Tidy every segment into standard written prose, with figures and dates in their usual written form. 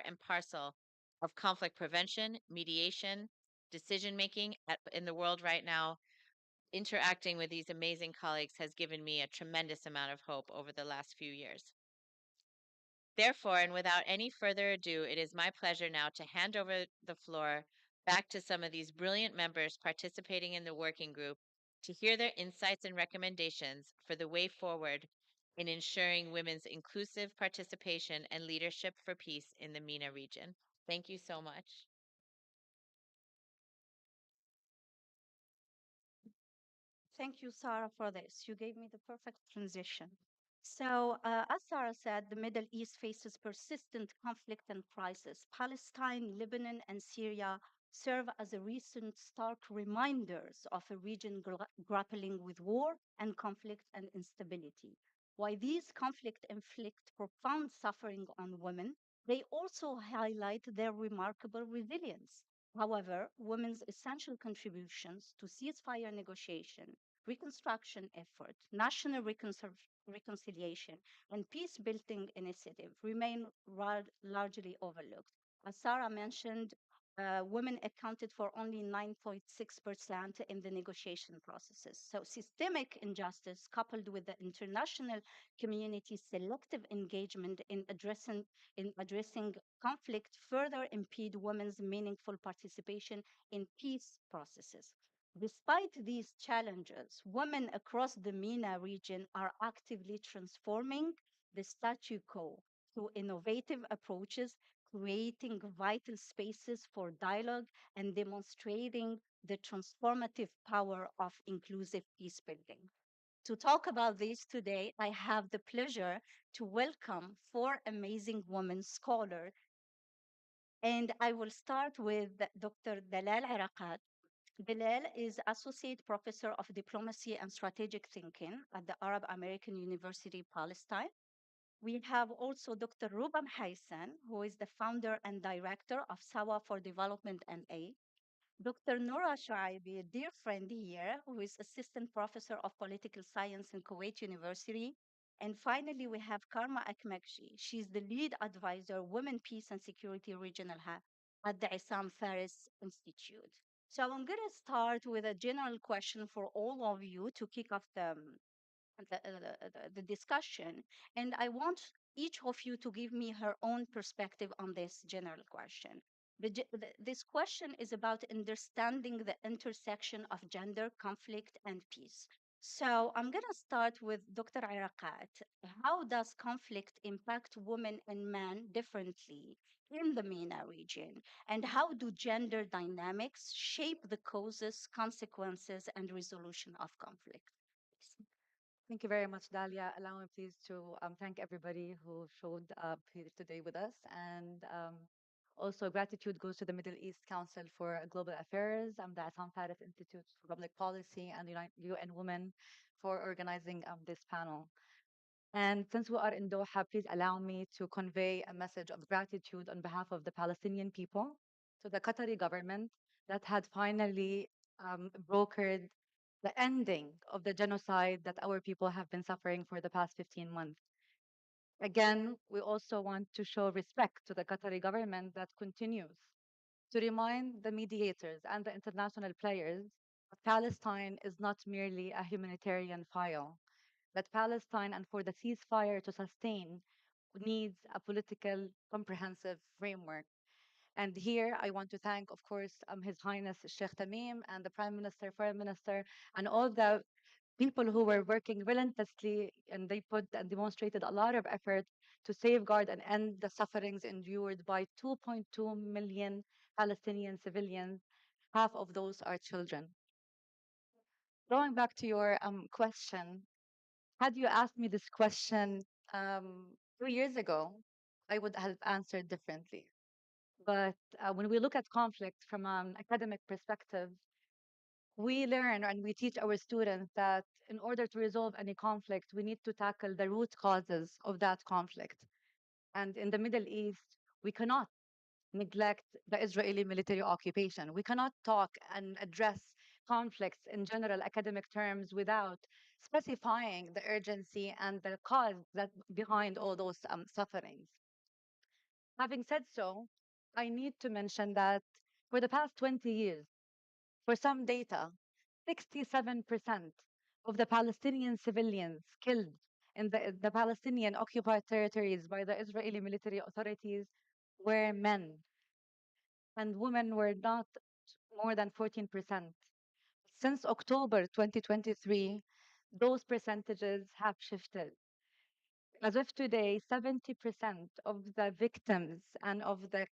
part and parcel of conflict prevention, mediation, decision making in the world right now. Interacting with these amazing colleagues has given me a tremendous amount of hope over the last few years. Therefore, and without any further ado, it is my pleasure now to hand over the floor back to some of these brilliant members participating in the working group to hear their insights and recommendations for the way forward in ensuring women's inclusive participation and leadership for peace in the MENA region. Thank you so much. Thank you, Sarah, for this. You gave me the perfect transition. So, as Sarah said, the Middle East faces persistent conflict and crisis. Palestine, Lebanon, and Syria serve as a recent stark reminders of a region grappling with war and conflict and instability. While these conflicts inflict profound suffering on women, they also highlight their remarkable resilience. However, women's essential contributions to ceasefire negotiation, reconstruction effort, national reconciliation, and peace building initiative remain largely overlooked. As Sarah mentioned, women accounted for only 9.6% in the negotiation processes. So, systemic injustice coupled with the international community's selective engagement in addressing conflict further impede women's meaningful participation in peace processes. Despite these challenges, women across the MENA region are actively transforming the status quo through innovative approaches, creating vital spaces for dialogue and demonstrating the transformative power of inclusive peace building. To talk about this today, I have the pleasure to welcome four amazing women scholars, and I will start with Dr. Dalal Iraqat. Bilal is Associate Professor of Diplomacy and Strategic Thinking at the Arab American University, Palestine. We have also Dr. Rubam Hassan, who is the founder and director of Sawa for Development and Aid. Dr. Noura Shuaibi, a dear friend here, who is Assistant Professor of Political Science in Kuwait University. And finally, we have Karma Akmekshi. She's the lead advisor, Women, Peace and Security Regional Hub at the Issam Faris Institute. So I'm going to start with a general question for all of you to kick off the discussion. And I want each of you to give me her own perspective on this general question. This question is about understanding the intersection of gender, conflict, and peace. So I'm going to start with Dr. Iraqat. How does conflict impact women and men differently in the MENA region? And how do gender dynamics shape the causes, consequences, and resolution of conflict? Thank you very much, Dalia. Allow me please to thank everybody who showed up here today with us. And also, gratitude goes to the Middle East Council for Global Affairs, the Assam Paris Institute for Public Policy, and the UN Women for organizing this panel. And since we are in Doha, please allow me to convey a message of gratitude on behalf of the Palestinian people to the Qatari government that had finally brokered the ending of the genocide that our people have been suffering for the past 15 months. Again, we also want to show respect to the Qatari government that continues to remind the mediators and the international players that Palestine is not merely a humanitarian file, that Palestine and for the ceasefire to sustain needs a political comprehensive framework. And here I want to thank, of course, His Highness Sheikh Tamim and the Prime Minister, Foreign Minister, and all the people who were working relentlessly and they put and demonstrated a lot of effort to safeguard and end the sufferings endured by 2.2 million Palestinian civilians. Half of those are children. Going back to your question, had you asked me this question 2 years ago, I would have answered differently. But when we look at conflict from an academic perspective, we learn and we teach our students that in order to resolve any conflict, we need to tackle the root causes of that conflict. And in the Middle East, we cannot neglect the Israeli military occupation. We cannot talk and address conflicts in general academic terms without specifying the urgency and the cause that behind all those sufferings. Having said so, I need to mention that for the past 20 years, for some data, 67% of the Palestinian civilians killed in the Palestinian occupied territories by the Israeli military authorities were men, and women were not more than 14%. Since October 2023, those percentages have shifted. As of today, 70% of the victims and of the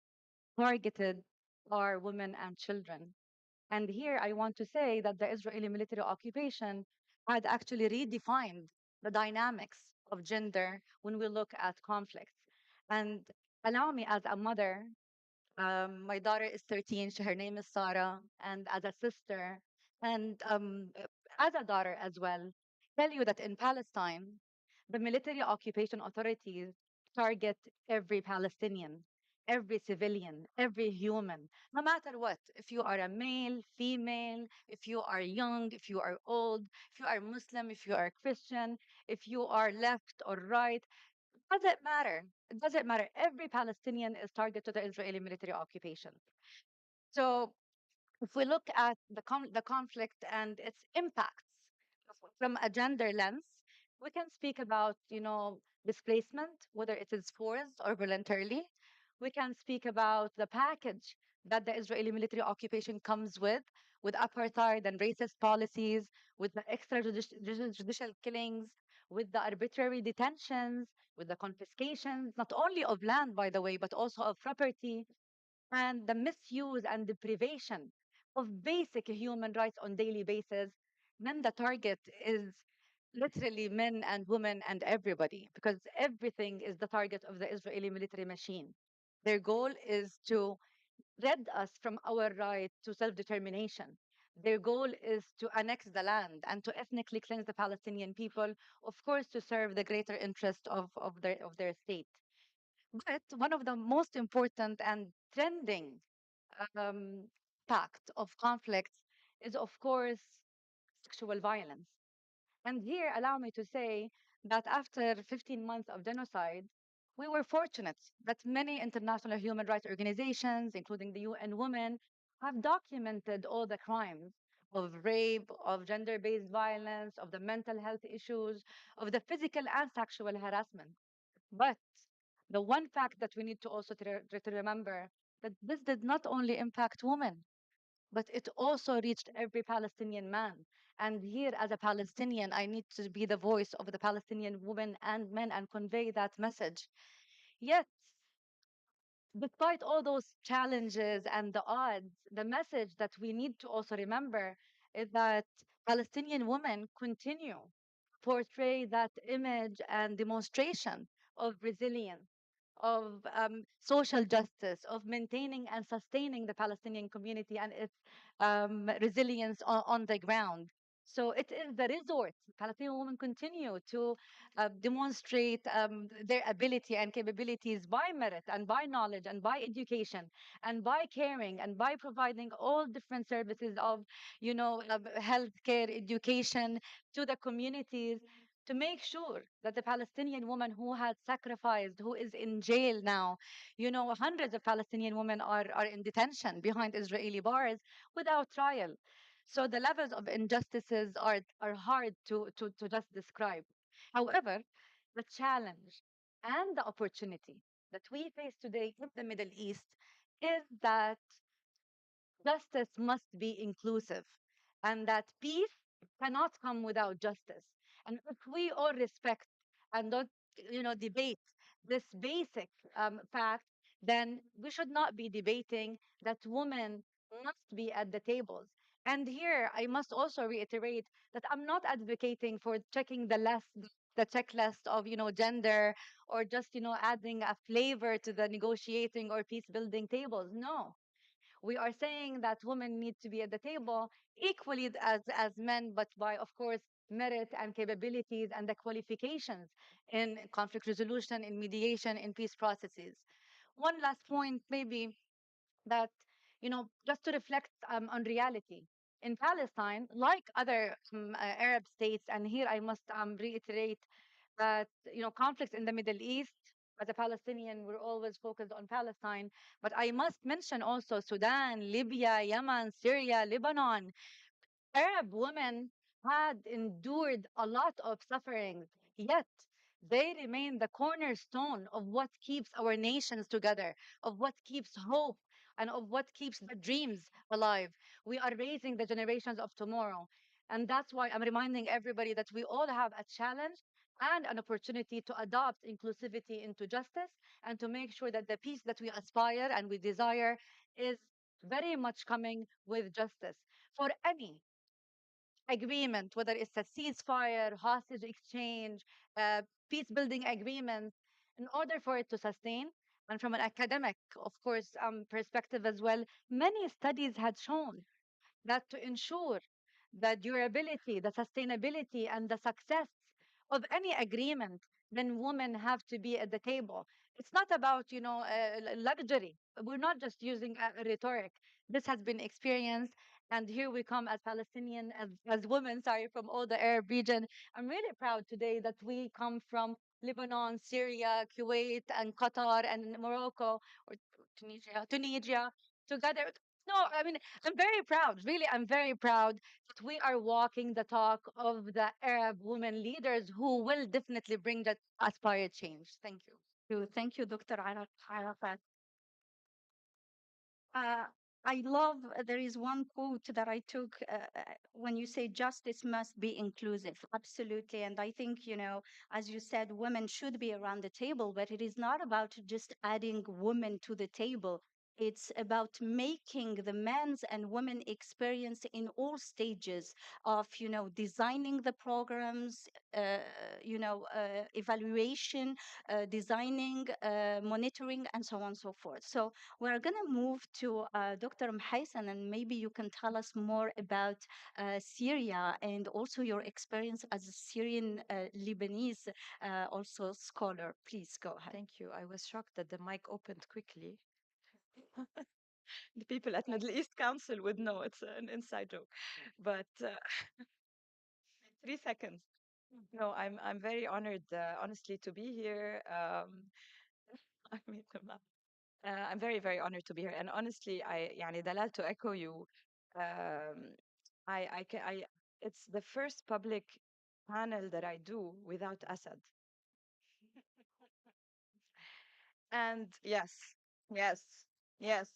targeted are women and children. And here I want to say that the Israeli military occupation had actually redefined the dynamics of gender when we look at conflicts. And allow me, as a mother, my daughter is 13. Her name is Sarah. And as a sister and as a daughter as well, tell you that in Palestine, the military occupation authorities target every Palestinian, every civilian, every human, no matter what. If you are a male, female, if you are young, if you are old, if you are Muslim, if you are Christian, if you are left or right, doesn't matter. It doesn't matter. Every Palestinian is target to the Israeli military occupation. So if we look at the conflict and its impacts from a gender lens, we can speak about, displacement, whether it is forced or voluntarily. We can speak about the package that the Israeli military occupation comes with apartheid and racist policies, with the extrajudicial killings, with the arbitrary detentions, with the confiscations, not only of land, by the way, but also of property, and the misuse and deprivation of basic human rights on daily basis, then the target is literally men and women and everybody, because everything is the target of the Israeli military machine. Their goal is to rid us from our right to self-determination. Their goal is to annex the land and to ethnically cleanse the Palestinian people, of course, to serve the greater interest of their state. But one of the most important and trending um, impact of conflicts is, of course, sexual violence. And here, allow me to say that after 15 months of genocide, we were fortunate that many international human rights organizations, including the UN Women, have documented all the crimes of rape, of gender based violence, of the mental health issues, of the physical and sexual harassment. But the one fact that we need to also to remember that this did not only impact women, but it also reached every Palestinian man. And here, as a Palestinian, I need to be the voice of the Palestinian women and men and convey that message. Yet, despite all those challenges and the odds, the message that we need to also remember is that Palestinian women continue to portray that image and demonstration of resilience, of social justice, of maintaining and sustaining the Palestinian community and its resilience on the ground. So it is the resort. Palestinian women continue to demonstrate their ability and capabilities by merit and by knowledge and by education and by caring and by providing all different services of, healthcare, education to the communities, to make sure that the Palestinian woman who had sacrificed, who is in jail now, hundreds of Palestinian women are in detention behind Israeli bars without trial. So the levels of injustices are hard to just describe. However, the challenge and the opportunity that we face today in the Middle East is that justice must be inclusive and that peace cannot come without justice. And if we all respect and don't, debate this basic fact, then we should not be debating that women must be at the tables. And here I must also reiterate that I'm not advocating for checking the checklist of, gender, or just, adding a flavor to the negotiating or peace building tables. No, we are saying that women need to be at the table equally as men, but by, of course, merit and capabilities and the qualifications in conflict resolution, in mediation, in peace processes. One last point, maybe, that, just to reflect on reality. In Palestine, like other Arab states, and here I must reiterate that, conflicts in the Middle East, As a Palestinian, we're always focused on Palestine. But I must mention also Sudan, Libya, Yemen, Syria, Lebanon. Arab women had endured a lot of suffering, yet they remain the cornerstone of what keeps our nations together, of what keeps hope, and of what keeps the dreams alive. We are raising the generations of tomorrow. And that's why I'm reminding everybody that we all have a challenge and an opportunity to adopt inclusivity into justice and to make sure that the peace that we aspire and we desire is very much coming with justice for any agreement, whether it's a ceasefire, hostage exchange, peace building agreement, in order for it to sustain. And from an academic, of course, perspective as well, many studies had shown that to ensure the durability, the sustainability, and the success of any agreement, then women have to be at the table. It's not about, luxury. We're not just using a rhetoric. This has been experienced, and here we come as Palestinian, as women, sorry, from all the Arab region. I'm really proud today that we come from Lebanon, Syria, Kuwait, and Qatar, and Morocco, or Tunisia, together. No, I mean, I'm very proud. Really, I'm very proud that we are walking the talk of the Arab women leaders who will definitely bring that aspired change. Thank you. Thank you, Dr. Arafat. Uh, I love there is one quote that I took when you say justice must be inclusive. Absolutely. And I think, as you said, women should be around the table, but it is not about just adding women to the table. It's about making the men's and women experience in all stages of, designing the programs, evaluation, designing, monitoring, and so on and so forth. So we're going to move to Dr. Mhaisan, and maybe you can tell us more about Syria and also your experience as a Syrian Lebanese also scholar. Please go ahead. Thank you. I was shocked that the mic opened quickly. The people at Middle East Council would know it's an inside joke. But 3 seconds. No, I'm very honored, honestly, to be here. I made the map. I'm very, very honored to be here. And honestly, يعني Dalal, to echo you, um, I, it's the first public panel that I do without Assad. And yes, yes, yes.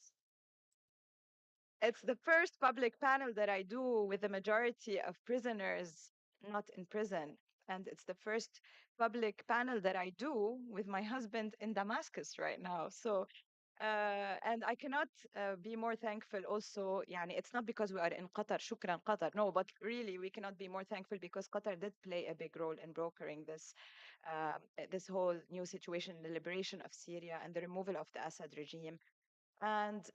It's the first public panel that I do with the majority of prisoners not in prison. And it's the first public panel that I do with my husband in Damascus right now. So, and I cannot be more thankful also. Yani, it's not because we are in Qatar, shukran Qatar. No, but really, we cannot be more thankful because Qatar did play a big role in brokering this whole new situation, the liberation of Syria and the removal of the Assad regime. And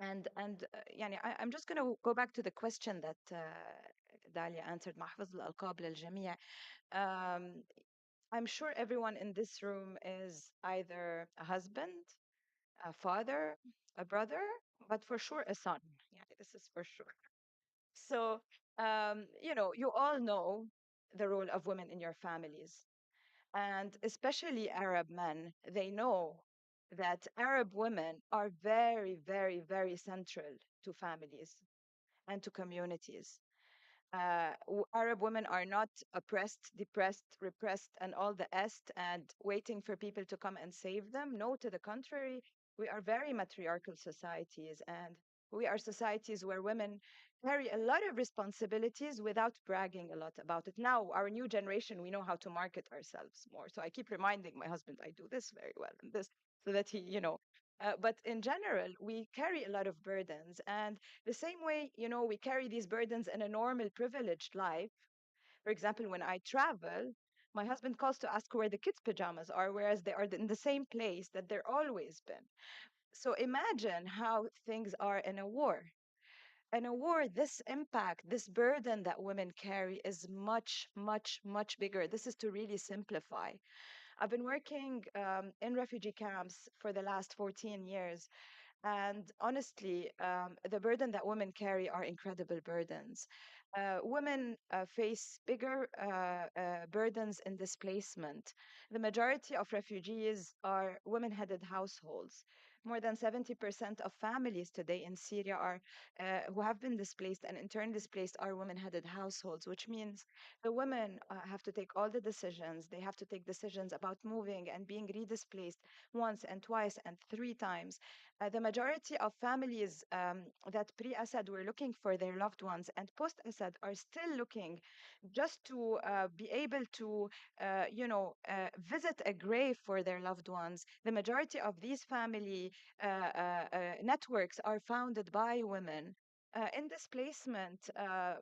يعني I'm just going to go back to the question that Dalia answered. محفظ الألقاب للجميع. I'm sure everyone in this room is either a husband, a father, a brother, but for sure a son. Yeah, this is for sure. So, you all know the role of women in your families. And especially Arab men, they know that Arab women are very, very, very central to families and to communities. Arab women are not oppressed, depressed, repressed, and all the est and waiting for people to come and save them. No, to the contrary, we are very matriarchal societies, and we are societies where women carry a lot of responsibilities without bragging a lot about it. Now, our new generation, we know how to market ourselves more. So I keep reminding my husband, I do this very well and this, so that but in general, we carry a lot of burdens. And the same way, we carry these burdens in a normal, privileged life. For example, when I travel, my husband calls to ask where the kids' pajamas are, whereas they are in the same place that they're always been. So imagine how things are in a war. In a war, this impact, this burden that women carry is much, much, much bigger. This is to really simplify. I've been working in refugee camps for the last 14 years. And honestly, the burden that women carry are incredible burdens. Women face bigger burdens in displacement. The majority of refugees are women headed households. More than 70% of families today in Syria are who have been displaced and in turn displaced are women headed households, which means the women have to take all the decisions. They have to take decisions about moving and being redisplaced once and twice and three times. The majority of families that pre Assad were looking for their loved ones and post Assad are still looking just to be able to, visit a grave for their loved ones. The majority of these family networks are founded by women. In displacement,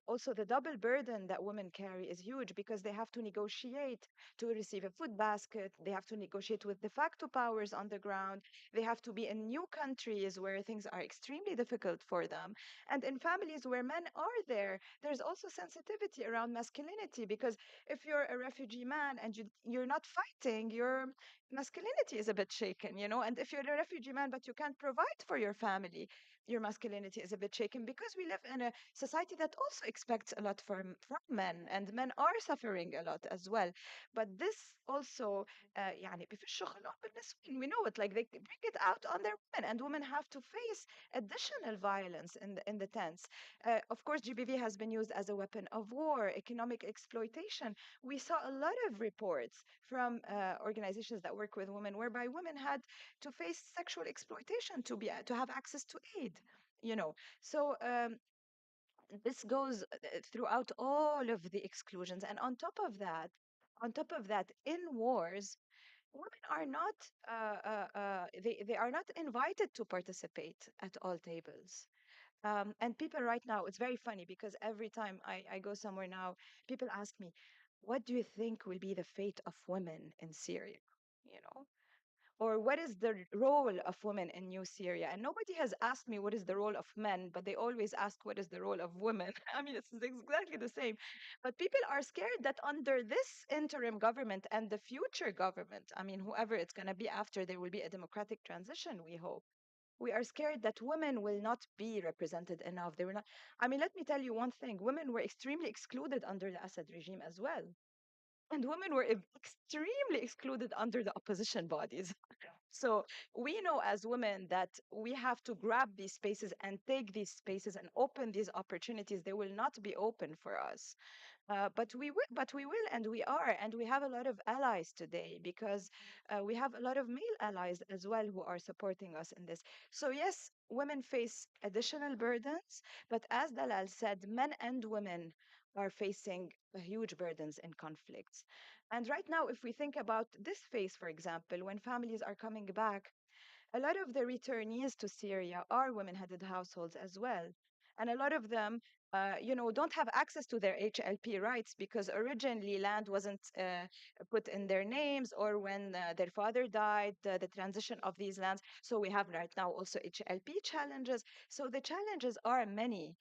also the double burden that women carry is huge because they have to negotiate to receive a food basket. They have to negotiate with de facto powers on the ground. They have to be in new countries where things are extremely difficult for them. And in families where men are there, there's also sensitivity around masculinity because if you're a refugee man and you're not fighting, your masculinity is a bit shaken, you know? And if you're a refugee man but you can't provide for your family, your masculinity is a bit shaken because we live in a society that also expects a lot from men, and men are suffering a lot as well. But this also يعني بيفشوا خلقهم بالنسوين. We know it, like they bring it out on their women, and women have to face additional violence in the tents. Of course, GBV has been used as a weapon of war, economic exploitation. We saw a lot of reports from organizations that work with women, whereby women had to face sexual exploitation to have access to aid. You know, so this goes throughout all of the exclusions, and on top of that, in wars women are not they are not invited to participate at all tables. And people right now, it's very funny because every time I go somewhere now, people ask me, what do you think will be the fate of women in Syria, you know, or what is the role of women in New Syria? And nobody has asked me what is the role of men, but they always ask what is the role of women. I mean, it's exactly the same. But people are scared that under this interim government and the future government, I mean, whoever it's going to be after, there will be a democratic transition, we hope. We are scared that women will not be represented enough. They were not. I mean, let me tell you one thing: women were extremely excluded under the Assad regime as well. And women were extremely excluded under the opposition bodies. So we know as women that we have to grab these spaces and take these spaces and open these opportunities. They will not be open for us. But we will, and we are, and we have a lot of allies today because we have a lot of male allies as well who are supporting us in this. So yes, women face additional burdens, but as Dalal said, men and women are facing huge burdens in conflicts. And right now, if we think about this phase, for example, when families are coming back, a lot of the returnees to Syria are women-headed households as well. And a lot of them, don't have access to their HLP rights because originally land wasn't put in their names, or when their father died, the transition of these lands. So we have right now also HLP challenges. So the challenges are many,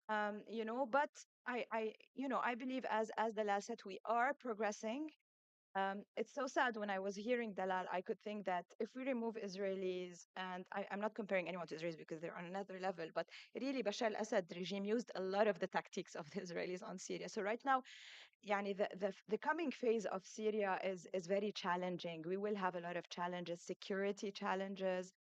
but I believe as Dalal said, we are progressing. It's so sad when I was hearing Dalal, I could think that if we remove Israelis, and I'm not comparing anyone to Israelis because they're on another level, but really Bashar al-Assad regime used a lot of the tactics of the Israelis on Syria. So right now, يعني the coming phase of Syria is very challenging. We will have a lot of challenges, security challenges.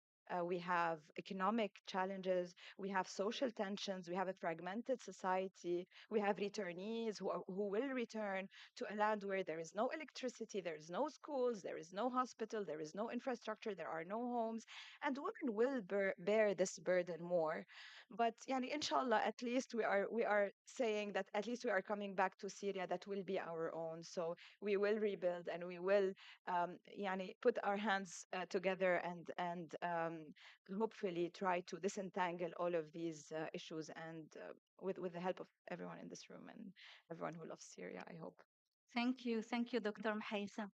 We have economic challenges. We have social tensions. We have a fragmented society. We have returnees who will return to a land where there is no electricity, there is no schools, there is no hospital, there is no infrastructure, there are no homes, and women will bear this burden more. But yani, inshallah, at least we are saying that at least we are coming back to Syria that will be our own. So we will rebuild, and we will yani, put our hands together and hopefully try to disentangle all of these issues, and with the help of everyone in this room and everyone who loves Syria, I hope. Thank you, Dr. Mahaisa.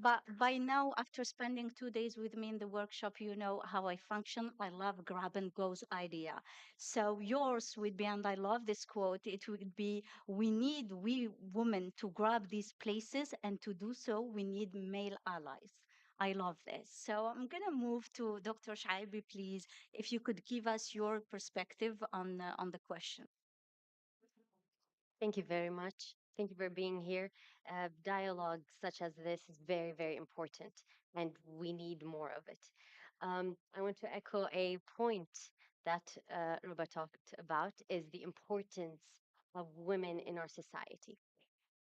But by now, after spending 2 days with me in the workshop, you know how I function. I love grab and goes idea. So yours would be, and I love this quote, it would be, we women to grab these places, and to do so, we need male allies. I love this. So I'm going to move to Dr. Shaibi, please, if you could give us your perspective on the question. Thank you very much. Thank you for being here. Dialogue such as this is very, very important, and we need more of it. I want to echo a point that Ruba talked about is the importance of women in our society.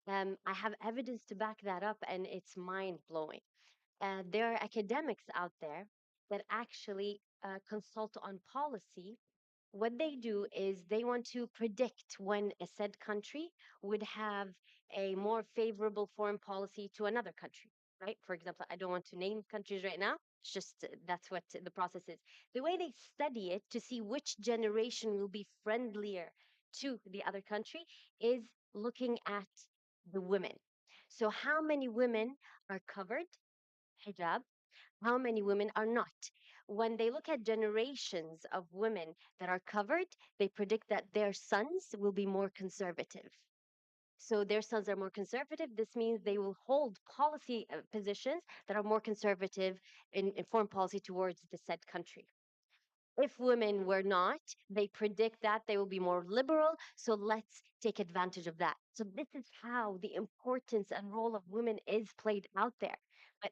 I have evidence to back that up, and it's mind blowing. There are academics out there that actually consult on policy. What they do is they want to predict when a said country would have a more favorable foreign policy to another country, right? For example, I don't want to name countries right now. It's just that's what the process is. The way they study it to see which generation will be friendlier to the other country is looking at the women. So, how many women are covered, hijab, how many women are not? When they look at generations of women that are covered, they predict that their sons will be more conservative. So their sons are more conservative. This means they will hold policy positions that are more conservative in foreign policy towards the said country. If women were not, they predict that they will be more liberal. So let's take advantage of that. So this is how the importance and role of women is played out there. But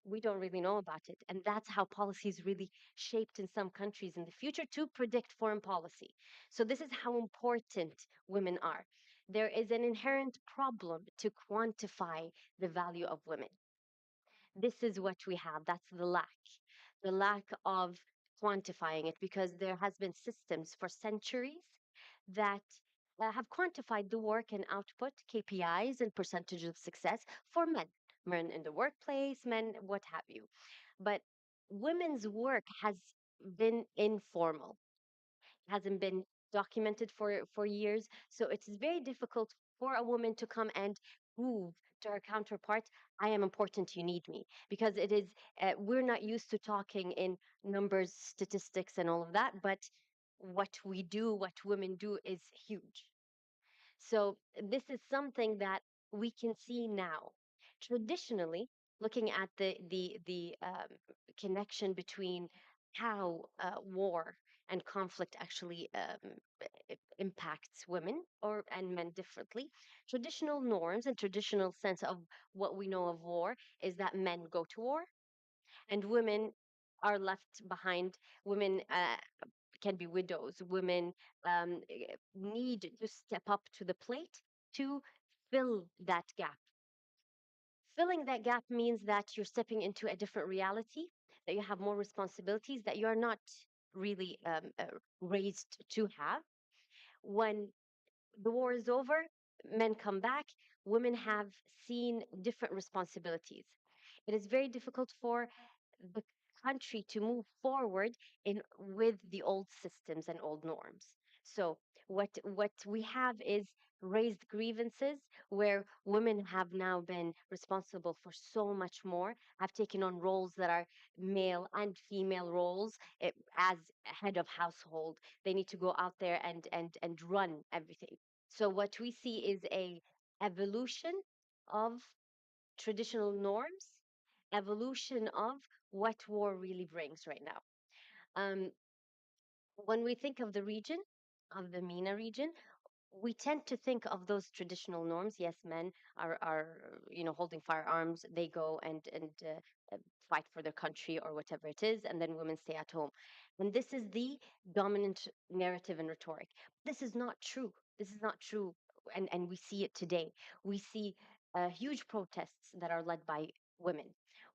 we don't really know about it. And that's how policy is really shaped in some countries in the future to predict foreign policy. So, this is how important women are. There is an inherent problem to quantify the value of women. This is what we have. That's the lack of quantifying it, because there has been systems for centuries that have quantified the work and output, KPIs, and percentage of success for men, men in the workplace, men, what have you. But women's work has been informal, hasn't been documented for years. So it's very difficult for a woman to come and prove to her counterpart, I am important, you need me. Because it is, we're not used to talking in numbers, statistics, and all of that. But what we do, what women do, is huge. So this is something that we can see now. Traditionally, looking at the connection between how war and conflict actually impacts women or and men differently. Traditional norms and traditional sense of what we know of war is that men go to war and women are left behind. Women can be widows. Women need to step up to the plate to fill that gap. Filling that gap means that you're stepping into a different reality, that you have more responsibilities that you're not really raised to have. When the war is over, men come back, women have seen different responsibilities. It is very difficult for the country to move forward in with the old systems and old norms. So what we have is raised grievances where women have now been responsible for so much more, have taken on roles that are male and female roles. As head of household, they need to go out there and run everything. So what we see is a evolution of traditional norms, evolution of what war really brings right now. Um, when we think of the region, of the MENA region, we tend to think of those traditional norms. Yes, men are holding firearms. They go and fight for their country or whatever it is, and then women stay at home. And this is the dominant narrative and rhetoric. This is not true. This is not true, and we see it today. We see huge protests that are led by women.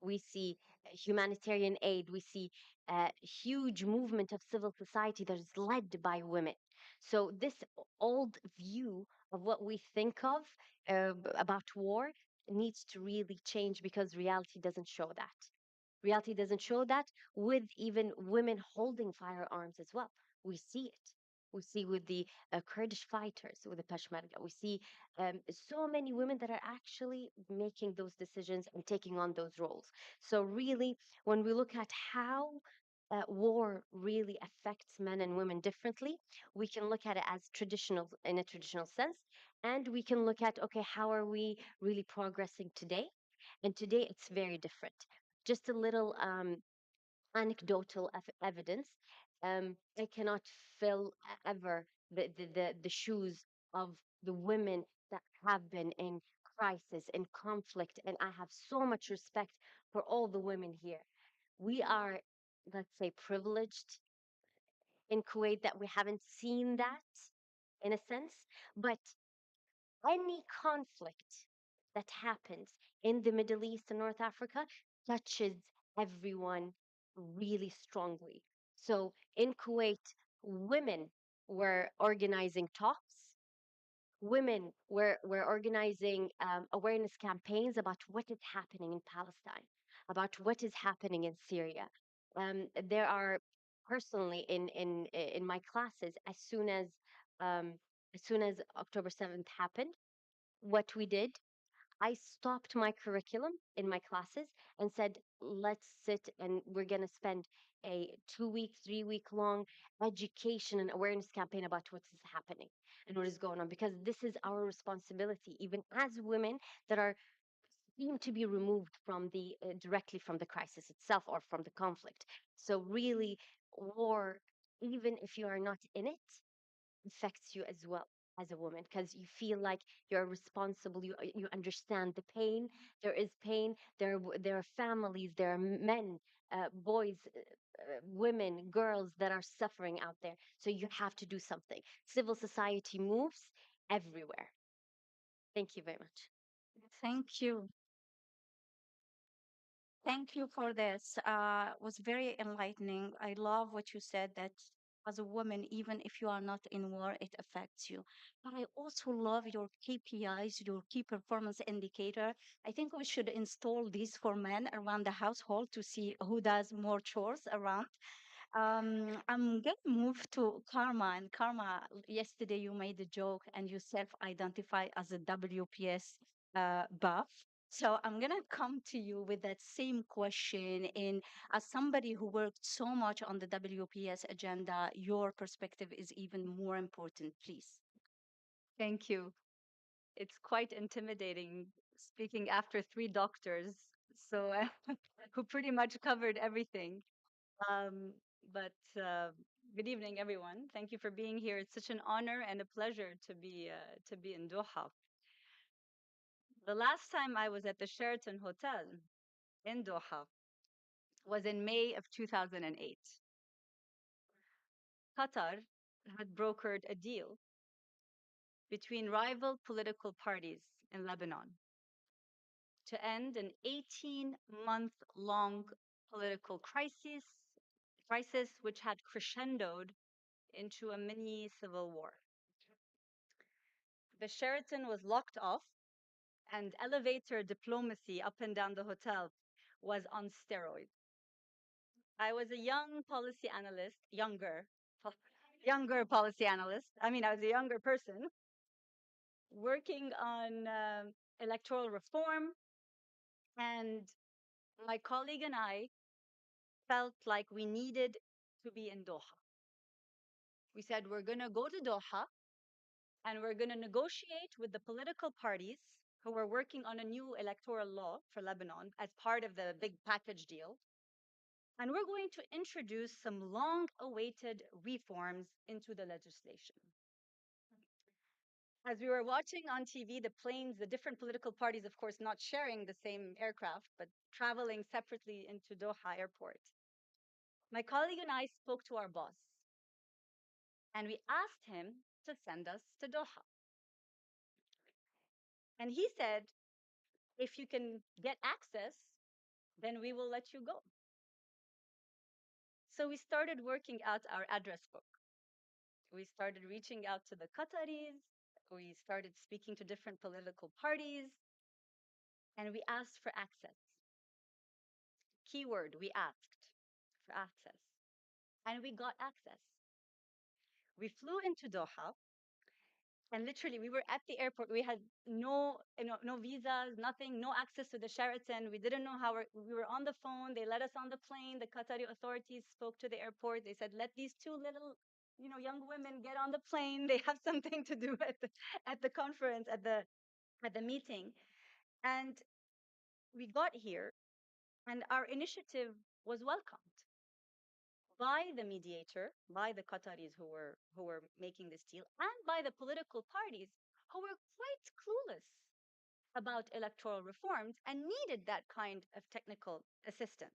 We see humanitarian aid. We see huge movement of civil society that is led by women. So this old view of what we think of about war needs to really change because reality doesn't show that. Reality doesn't show that with even women holding firearms as well. We see it. We see with the Kurdish fighters, with the Peshmerga. We see so many women that are actually making those decisions and taking on those roles. So, really, when we look at how war really affects men and women differently, we can look at it as traditional in a traditional sense, and we can look at, okay, how are we really progressing today? And today it's very different. Just a little anecdotal evidence. I cannot fill ever the shoes of the women that have been in crisis, in conflict, and I have so much respect for all the women here. We are, let's say, privileged in Kuwait that we haven't seen that in a sense, but any conflict that happens in the Middle East and North Africa touches everyone really strongly. So in Kuwait, women were organizing talks. Women were organizing awareness campaigns about what is happening in Palestine, about what is happening in Syria. There are personally in my classes, um, as soon as October 7th happened, what we did, I stopped my curriculum in my classes and said, let's sit and we're going to spend a 2 week, 3 week long education and awareness campaign about what is happening and what is going on, because this is our responsibility, even as women that are seem to be removed from the directly from the crisis itself or from the conflict. So really, war, even if you are not in it, affects you as well as a woman, because you feel like you're responsible. You understand the pain. There is pain. There are families. There are men, boys, women, girls that are suffering out there. So you have to do something. Civil society moves everywhere. Thank you very much. Thank you. Thank you for this. Was very enlightening. I love what you said that as a woman, even if you are not in war, it affects you. But I also love your KPIs, your key performance indicator. I think we should install these for men around the household to see who does more chores around. I'm gonna move to Karma. And Karma, yesterday you made a joke and you self-identify as a WPS buff. So I'm gonna come to you with that same question. In as somebody who worked so much on the WPS agenda, your perspective is even more important, please. Thank you. It's quite intimidating speaking after three doctors, so who pretty much covered everything. Um, but good evening, everyone. Thank you for being here. It's such an honor and a pleasure to be in Doha. The last time I was at the Sheraton Hotel in Doha was in May of 2008. Qatar had brokered a deal between rival political parties in Lebanon to end an 18-month-long political crisis which had crescendoed into a mini civil war. The Sheraton was locked off, and elevator diplomacy up and down the hotel was on steroids. I was a young policy analyst, younger policy analyst. I mean, I was a younger person working on electoral reform, and my colleague and I felt like we needed to be in Doha. We said, we're going to go to Doha and we're going to negotiate with the political parties who were working on a new electoral law for Lebanon as part of the big package deal. And we're going to introduce some long awaited reforms into the legislation. As we were watching on TV, the planes, the different political parties, of course, not sharing the same aircraft, but traveling separately into Doha airport. My colleague and I spoke to our boss, and we asked him to send us to Doha. And he said, if you can get access, then we will let you go. So we started working out our address book. We started reaching out to the Qataris. We started speaking to different political parties, and we asked for access. Keyword, we asked for access. And we got access. We flew into Doha, and literally we were at the airport. We had no visas, nothing, no access to the Sheraton. We didn't know how we were on the phone. They let us on the plane. The Qatari authorities spoke to the airport. They said, let these two little young women get on the plane. They have something to do at the conference, at the meeting. And we got here, And our initiative was welcomed by the mediator, by the Qataris who were making this deal, and by the political parties who were quite clueless about electoral reforms and needed that kind of technical assistance.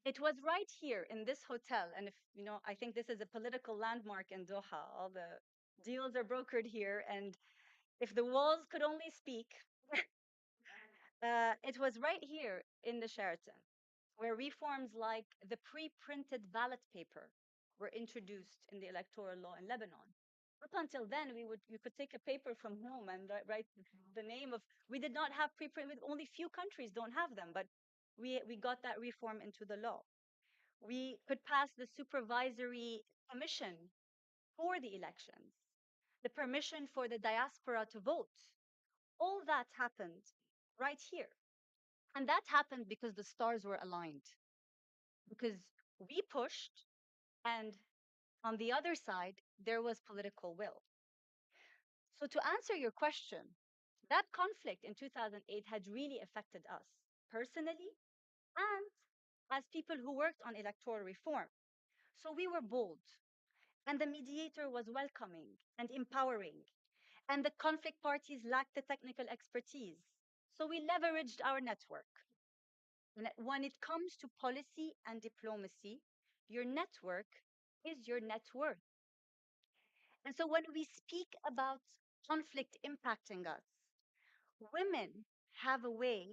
It was right here in this hotel, and if you know, I think this is a political landmark in Doha. All the deals are brokered here, and if the walls could only speak, it was right here in the Sheraton where reforms like the pre-printed ballot paper were introduced in the electoral law in Lebanon. Up until then, you could take a paper from home and write the name of. We did not have pre-print. Only few countries don't have them, but we got that reform into the law. We could pass the supervisory commission for the elections, the permission for the diaspora to vote. All that happened right here. And that happened because the stars were aligned, because we pushed, and on the other side, there was political will. So, to answer your question, that conflict in 2008 had really affected us personally and as people who worked on electoral reform. So, we were bold, and the mediator was welcoming and empowering, and the conflict parties lacked the technical expertise. So, we leveraged our network. When it comes to policy and diplomacy, your network is your net worth. And so when we speak about conflict impacting us, women have a way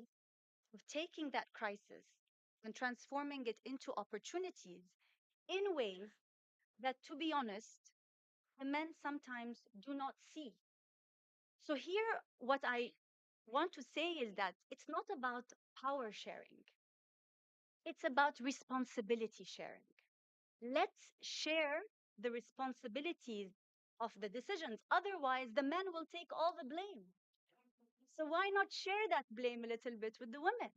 of taking that crisis and transforming it into opportunities in ways that, to be honest, the men sometimes do not see. So here, what I want to say is that it's not about power sharing, it's about responsibility sharing. Let's share the responsibilities of the decisions. Otherwise, the men will take all the blame. So why not share that blame a little bit with the women?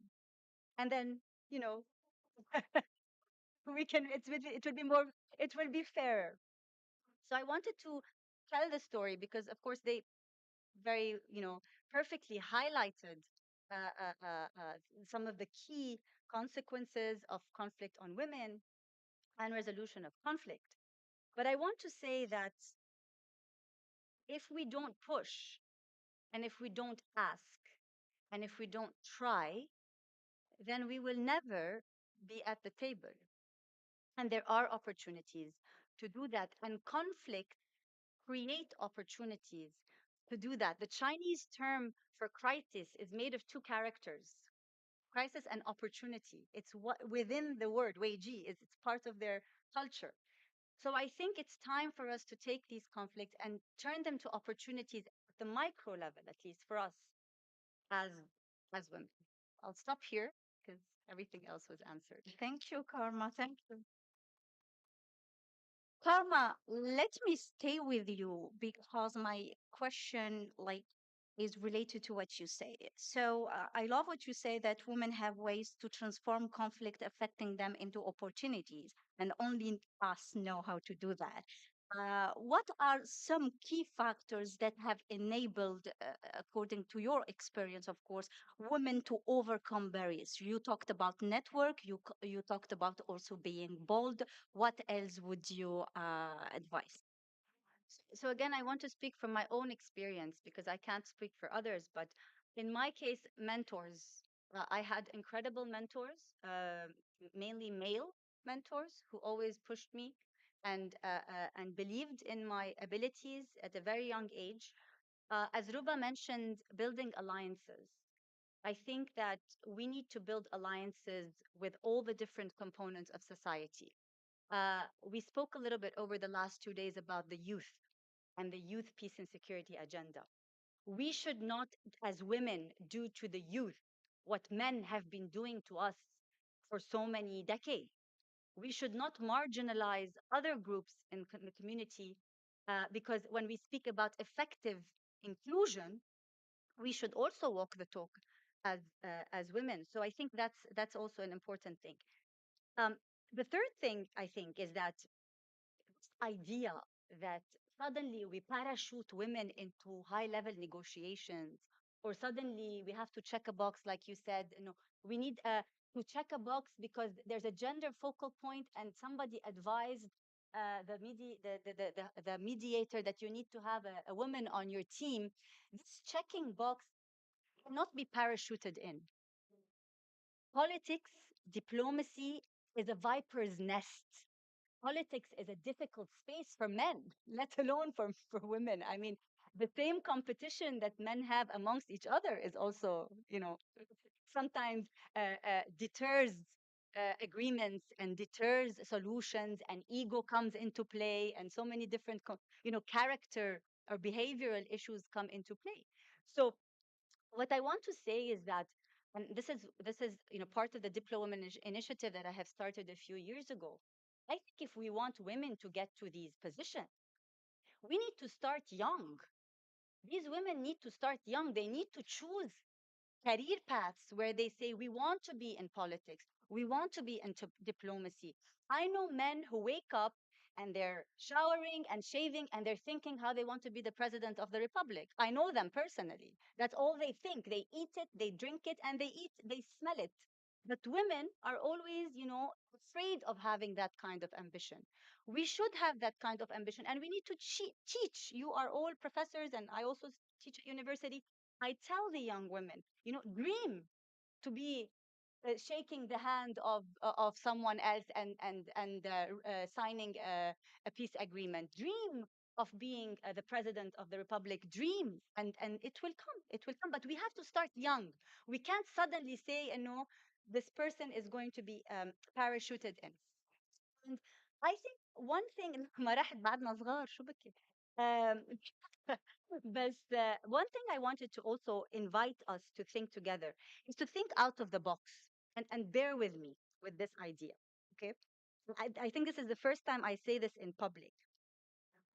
And then, you know, we can, it will be more, it will be fairer. So I wanted to tell the story because, of course, they very, perfectly highlighted some of the key consequences of conflict on women and resolution of conflict. But I want to say that if we don't push and if we don't ask and if we don't try, then we will never be at the table. And there are opportunities to do that. And conflict create opportunities to do that. The Chinese term for crisis is made of two characters, crisis and opportunity. It's what within the word, wei ji, is it's part of their culture. So I think it's time for us to take these conflicts and turn them to opportunities at the micro level, at least for us as as women. I'll stop here because everything else was answered. Thank you, Karma. Thank you. Karma, let me stay with you because my question is related to what you say. So I love what you say that women have ways to transform conflict affecting them into opportunities, and only us know how to do that. What are some key factors that have enabled, according to your experience, of course, women to overcome barriers? You talked about network. You talked about also being bold. What else would you advise? So again, I want to speak from my own experience because I can't speak for others. But in my case, mentors. I had incredible mentors, mainly male mentors, who always pushed me and believed in my abilities at a very young age. As Ruba mentioned, building alliances. I think that we need to build alliances with all the different components of society. We spoke a little bit over the last 2 days about the youth and the youth peace and security agenda. We should not, as women, do to the youth what men have been doing to us for so many decades. We should not marginalize other groups in the community because when we speak about effective inclusion, we should also walk the talk as women. So I think that's also an important thing. Um, the third thing I think is that this idea that suddenly we parachute women into high level negotiations, or suddenly we have to check a box, like you said, We need to check a box because there's a gender focal point and somebody advised the mediator that you need to have a woman on your team. This checking box cannot be parachuted in. Politics, diplomacy is a viper's nest. Politics is a difficult space for men, let alone for women. I mean, the same competition that men have amongst each other is also, sometimes deters agreements and deters solutions, and ego comes into play, and so many different, character or behavioral issues come into play. So what I want to say is that, and this is part of the initiative that I have started a few years ago. I think if we want women to get to these positions, we need to start young. These women need to start young. They need to choose career paths where they say, we want to be in politics, we want to be into diplomacy. I know men who wake up and they're showering and shaving and they're thinking how they want to be the president of the republic. I know them personally. That's all they think. They eat it, they drink it, and they smell it. But women are always, afraid of having that kind of ambition. We should have that kind of ambition, and we need to teach. You are all professors, and I also teach at university. I tell the young women, dream to be shaking the hand of someone else and signing a peace agreement. Dream of being the president of the republic. Dream, and it will come. It will come. But we have to start young. We can't suddenly say, this person is going to be parachuted in. And I think one thing ما راحت بعدنا صغار شو بكي. But one thing I wanted to also invite us to think together is to think out of the box, and bear with me with this idea. Okay. I think this is the first time I say this in public.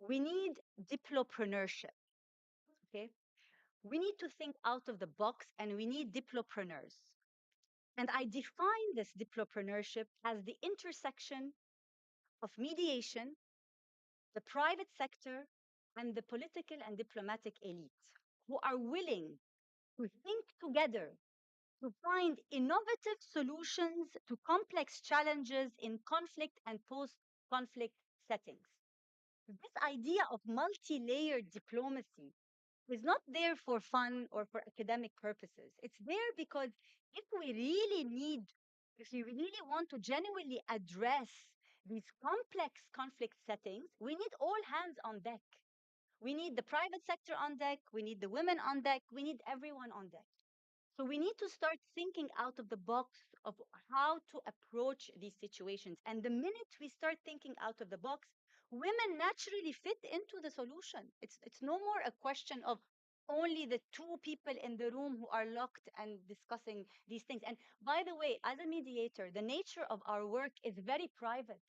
We need diplopreneurship. Okay. We need to think out of the box, and we need diplopreneurs. And I define this diplopreneurship as the intersection of mediation, the private sector, and the political and diplomatic elite who are willing to think together to find innovative solutions to complex challenges in conflict and post conflict settings. This idea of multi layered diplomacy is not there for fun or for academic purposes. It's there because if we really need, if we really want to genuinely address these complex conflict settings, we need all hands on deck. We need the private sector on deck, we need the women on deck, we need everyone on deck. So we need to start thinking out of the box of how to approach these situations. And the minute we start thinking out of the box, women naturally fit into the solution. It's no more a question of only the two people in the room who are locked and discussing these things. And by the way, as a mediator, the nature of our work is very private.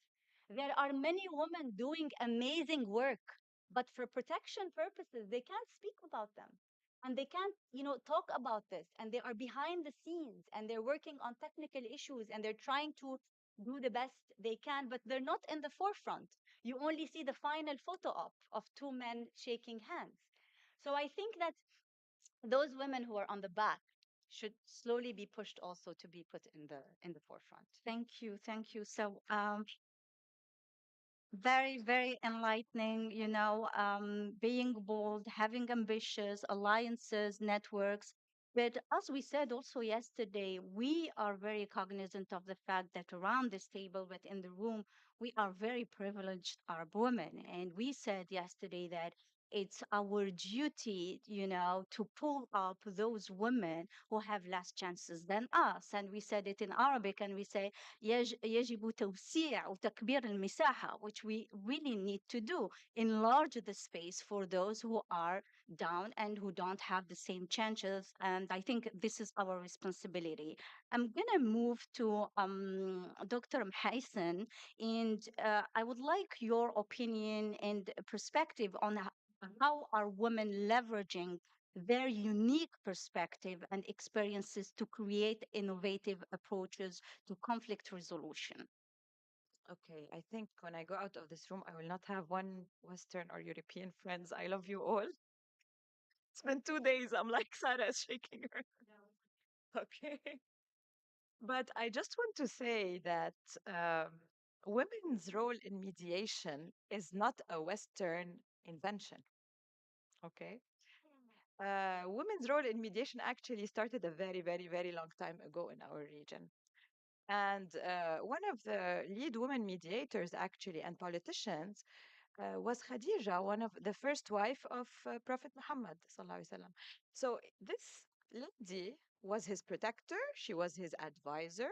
There are many women doing amazing work, but for protection purposes, they can't speak about them, and they can't talk about this, and they are behind the scenes and they're working on technical issues and they're trying to do the best they can, but they're not in the forefront. You only see the final photo op of two men shaking hands. So I think that those women who are on the back should slowly be pushed also to be put in the forefront. Thank you, thank you. So very, very enlightening, being bold, having ambitious alliances, networks. But as we said also yesterday, we are very cognizant of the fact that around this table, but in the room, we are very privileged Arab women. And we said yesterday that it's our duty, to pull up those women who have less chances than us. And we said it in Arabic, and we say, يجب توسيع وتكبير المساحة, which we really need to do, enlarge the space for those who are down and who don't have the same chances. And I think this is our responsibility. I'm going to move to Dr. Mhaisan, and I would like your opinion and perspective on how are women leveraging their unique perspective and experiences to create innovative approaches to conflict resolution. Okay, I think when I go out of this room, I will not have one Western or European friends. I love you all. It's been 2 days. I'm like Sarah is shaking her. Okay. But I just want to say that um, women's role in mediation is not a Western invention. Okay. Women's role in mediation actually started a very, very, very long time ago in our region. And one of the lead women mediators, actually, and politicians was Khadija, one of the first wife of Prophet Muhammad. Sallallahu Alaihi Wasallam. So this lady was his protector, she was his advisor.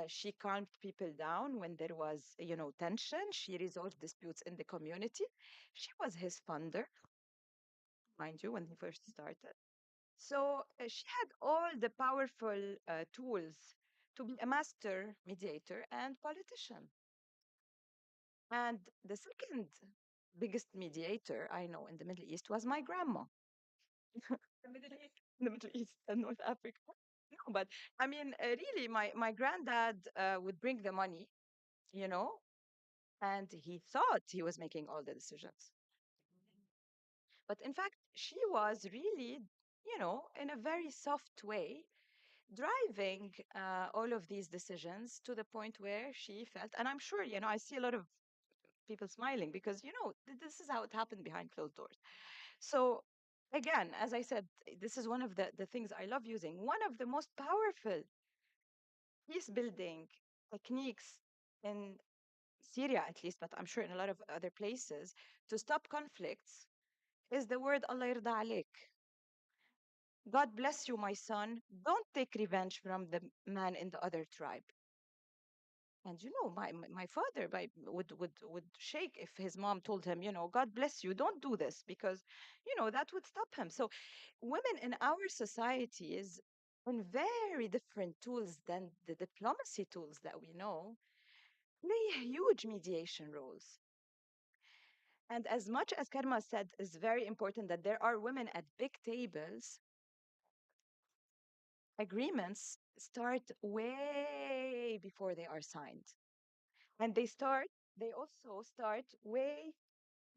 She calmed people down when there was, tension. She resolved disputes in the community. She was his funder, mind you, when he first started. So she had all the powerful tools to be a master mediator and politician. And the second biggest mediator I know in the Middle East was my grandma. The Middle East and North Africa. No, but I mean, really, my granddad would bring the money, you know, and he thought he was making all the decisions. But in fact, she was really, in a very soft way, driving all of these decisions to the point where she felt, and I'm sure, I see a lot of people smiling because, this is how it happened behind closed doors. So, again, as I said, this is one of the things I love using. One of the most powerful peace building techniques in Syria, at least, but I'm sure in a lot of other places, to stop conflicts is the word Allah yarda alik. God bless you, my son. Don't take revenge from the man in the other tribe. And my father would shake if his mom told him, God bless you, don't do this, because that would stop him. So women in our societies, on very different tools than the diplomacy tools that we know, play huge mediation roles. And as much as Karma said is very important that there are women at big tables, agreements start way before they are signed. And they also start way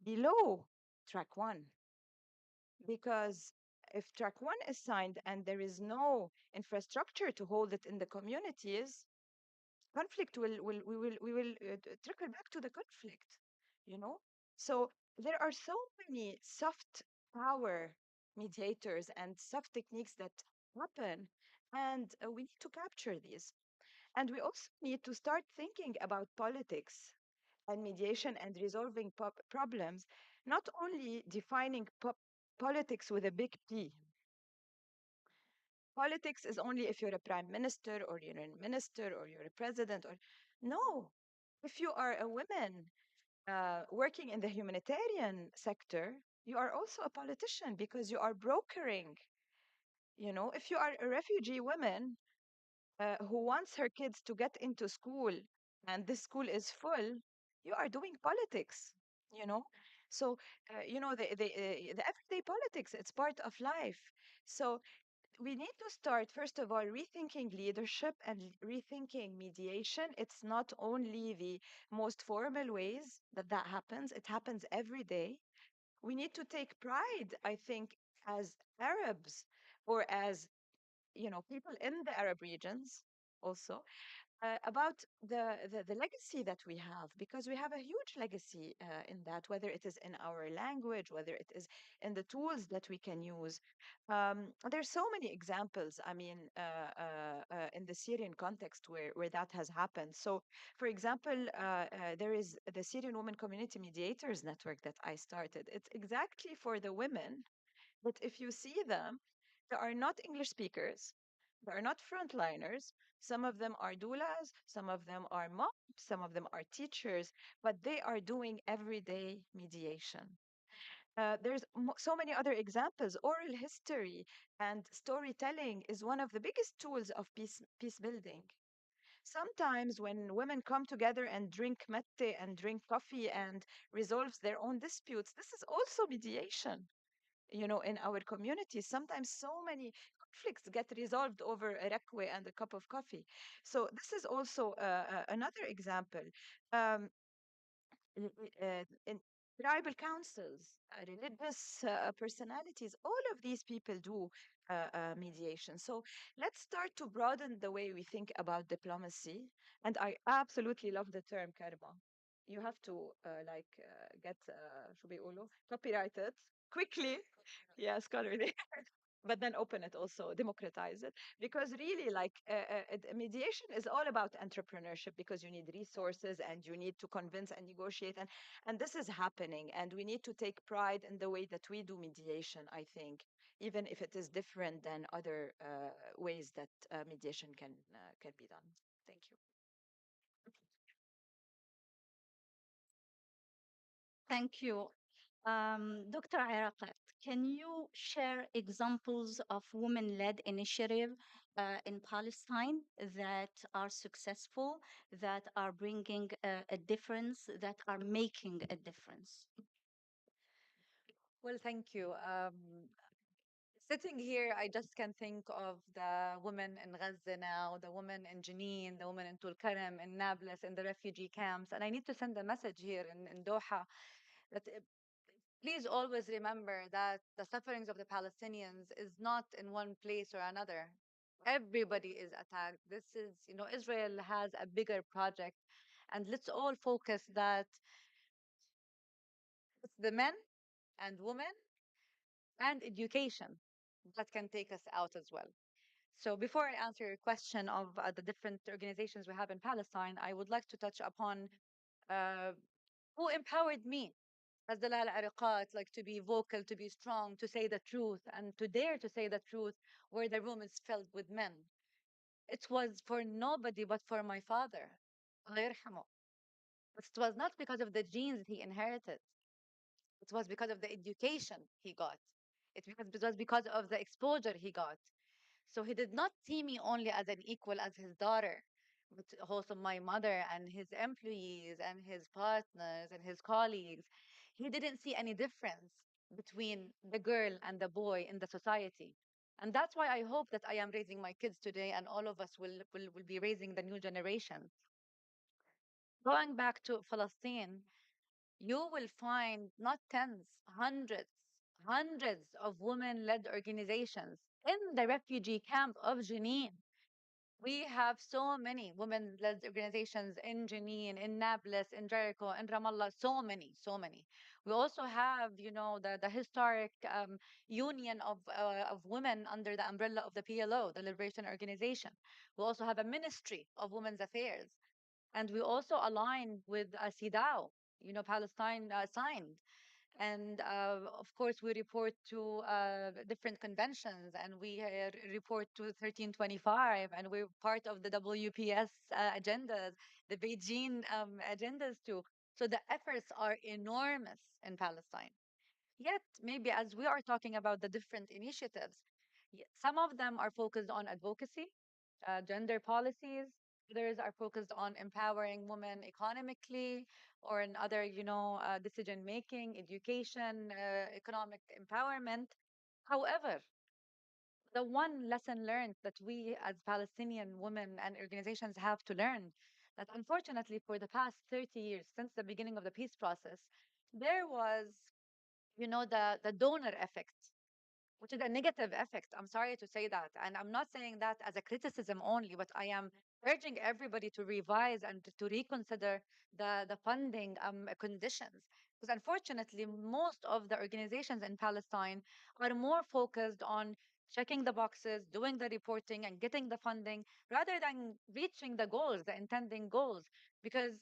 below track one. Because if track one is signed and there is no infrastructure to hold it in the communities, conflict we will trickle back to the conflict, you know? So there are so many soft power mediators and soft techniques that happen, and we need to capture these. And we also need to start thinking about politics and mediation and resolving problems, not only defining politics with a big P. Politics is only if you're a prime minister or you're a minister or you're a president or no. If you are a woman working in the humanitarian sector, you are also a politician because you are brokering. If you are a refugee woman who wants her kids to get into school and this school is full, you are doing politics, you know? So, the everyday politics, it's part of life. So, we need to start, first of all, rethinking leadership and rethinking mediation. It's not only the most formal ways that happens, it happens every day. We need to take pride, I think, as Arabs or as people in the Arab regions also about the legacy that we have, because we have a huge legacy in that, whether it is in our language, whether it is in the tools that we can use. There's so many examples, I mean, in the Syrian context where that has happened. So, for example, there is the Syrian Women Community Mediators Network that I started. It's exactly for the women, but if you see them, they are not English speakers. They are not frontliners. Some of them are doulas, some of them are moms, some of them are teachers, but they are doing everyday mediation. There's so many other examples. Oral history and storytelling is one of the biggest tools of peace building. Sometimes when women come together and drink mette and drink coffee and resolves their own disputes, this is also mediation. In our communities, sometimes so many conflicts get resolved over a rakwe and a cup of coffee. So this is also another example. Um, in tribal councils, religious personalities, all of these people do mediation. So let's start to broaden the way we think about diplomacy. And I absolutely love the term karma. You have to get شو بيقولوا copyrighted quickly. Yes, scholarly. But then open it also, democratize it. Because really, mediation is all about entrepreneurship because you need resources and you need to convince and negotiate. And this is happening. And we need to take pride in the way that we do mediation, I think, even if it is different than other ways that mediation can be done. Thank you. Thank you. Dr. Araqat, can you share examples of women-led initiative in Palestine that are successful, that are bringing a difference, that are making a difference? Well, thank you. Sitting here, I just can think of the women in Gaza now, the women in Jenin, the women in Tulkarem, in Nablus, in the refugee camps. And I need to send a message here in Doha that please always remember that the sufferings of the Palestinians is not in one place or another. Everybody is attacked. This is, Israel has a bigger project. And let's all focus that it's the men and women and education that can take us out as well. So before I answer your question of the different organizations we have in Palestine, I would like to touch upon uh, who empowered me as Dalal Ariqat, like to be vocal, to be strong, to say the truth, and to dare to say the truth where the room is filled with men. It was for nobody but for my father. Allah يرحمه. It was not because of the genes he inherited. It was because of the education he got. It was because of the exposure he got. So he did not see me only as an equal as his daughter, but also my mother and his employees and his partners and his colleagues. He didn't see any difference between the girl and the boy in the society. And that's why I hope that I am raising my kids today and all of us will be raising the new generation. Going back to Palestine, you will find not tens, hundreds of women led organizations in the refugee camp of Jenin. We have so many women led organizations in Jenin, in Nablus, in Jericho, in Ramallah, so many, so many. We also have, the historic union of women under the umbrella of the PLO, the Liberation Organization. We also have a ministry of women's affairs. And we also align with CEDAW, Palestine signed. And of course, we report to different conventions and we report to 1325, and we're part of the WPS agendas, the Beijing agendas too. So the efforts are enormous in Palestine. Yet, maybe as we are talking about the different initiatives, some of them are focused on advocacy, gender policies. Others are focused on empowering women economically or in other, decision making, education, economic empowerment. However, the one lesson learned that we as Palestinian women and organizations have to learn that unfortunately for the past 30 years, since the beginning of the peace process, there was, the donor effect, which is a negative effect. I'm sorry to say that. And I'm not saying that as a criticism only, but I am urging everybody to revise and to reconsider the funding conditions. Because unfortunately, most of the organizations in Palestine are more focused on checking the boxes, doing the reporting, and getting the funding rather than reaching the goals, the intending goals. Because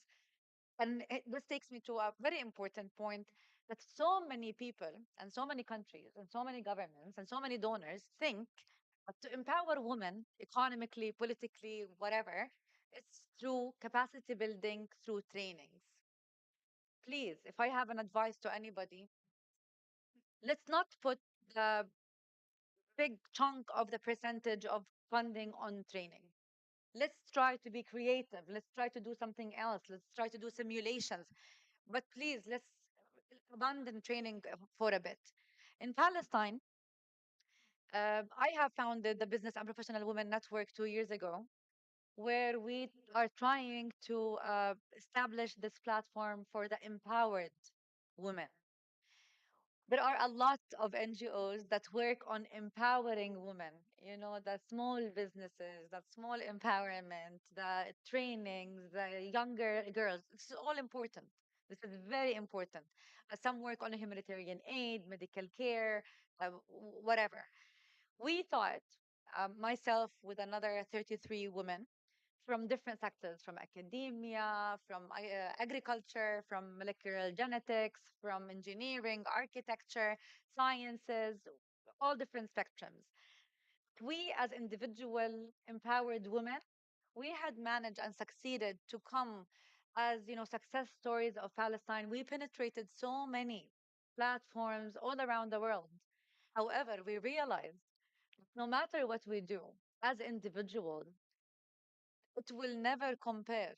this takes me to a very important point that so many people and so many countries and so many governments and so many donors think that to empower women economically, politically, whatever, it's through capacity building, through trainings. Please, if I have an advice to anybody, let's not put the big chunk of the percentage of funding on training. Let's try to be creative. Let's try to do something else. Let's try to do simulations. But please, let's abandon training for a bit. In Palestine, I have founded the Business and Professional Women Network 2 years ago, where we are trying to establish this platform for the empowered women. There are a lot of NGOs that work on empowering women, the small businesses, that small empowerment, the trainings, the younger girls. This is all important. This is very important. Some work on humanitarian aid, medical care, whatever. We thought, myself with another 33 women from different sectors, from academia, from agriculture, from molecular genetics, from engineering, architecture, sciences, all different spectrums. We, as individual empowered women, we had managed and succeeded to come as success stories of Palestine. We penetrated so many platforms all around the world. However, we realized no matter what we do as individuals, it will never compare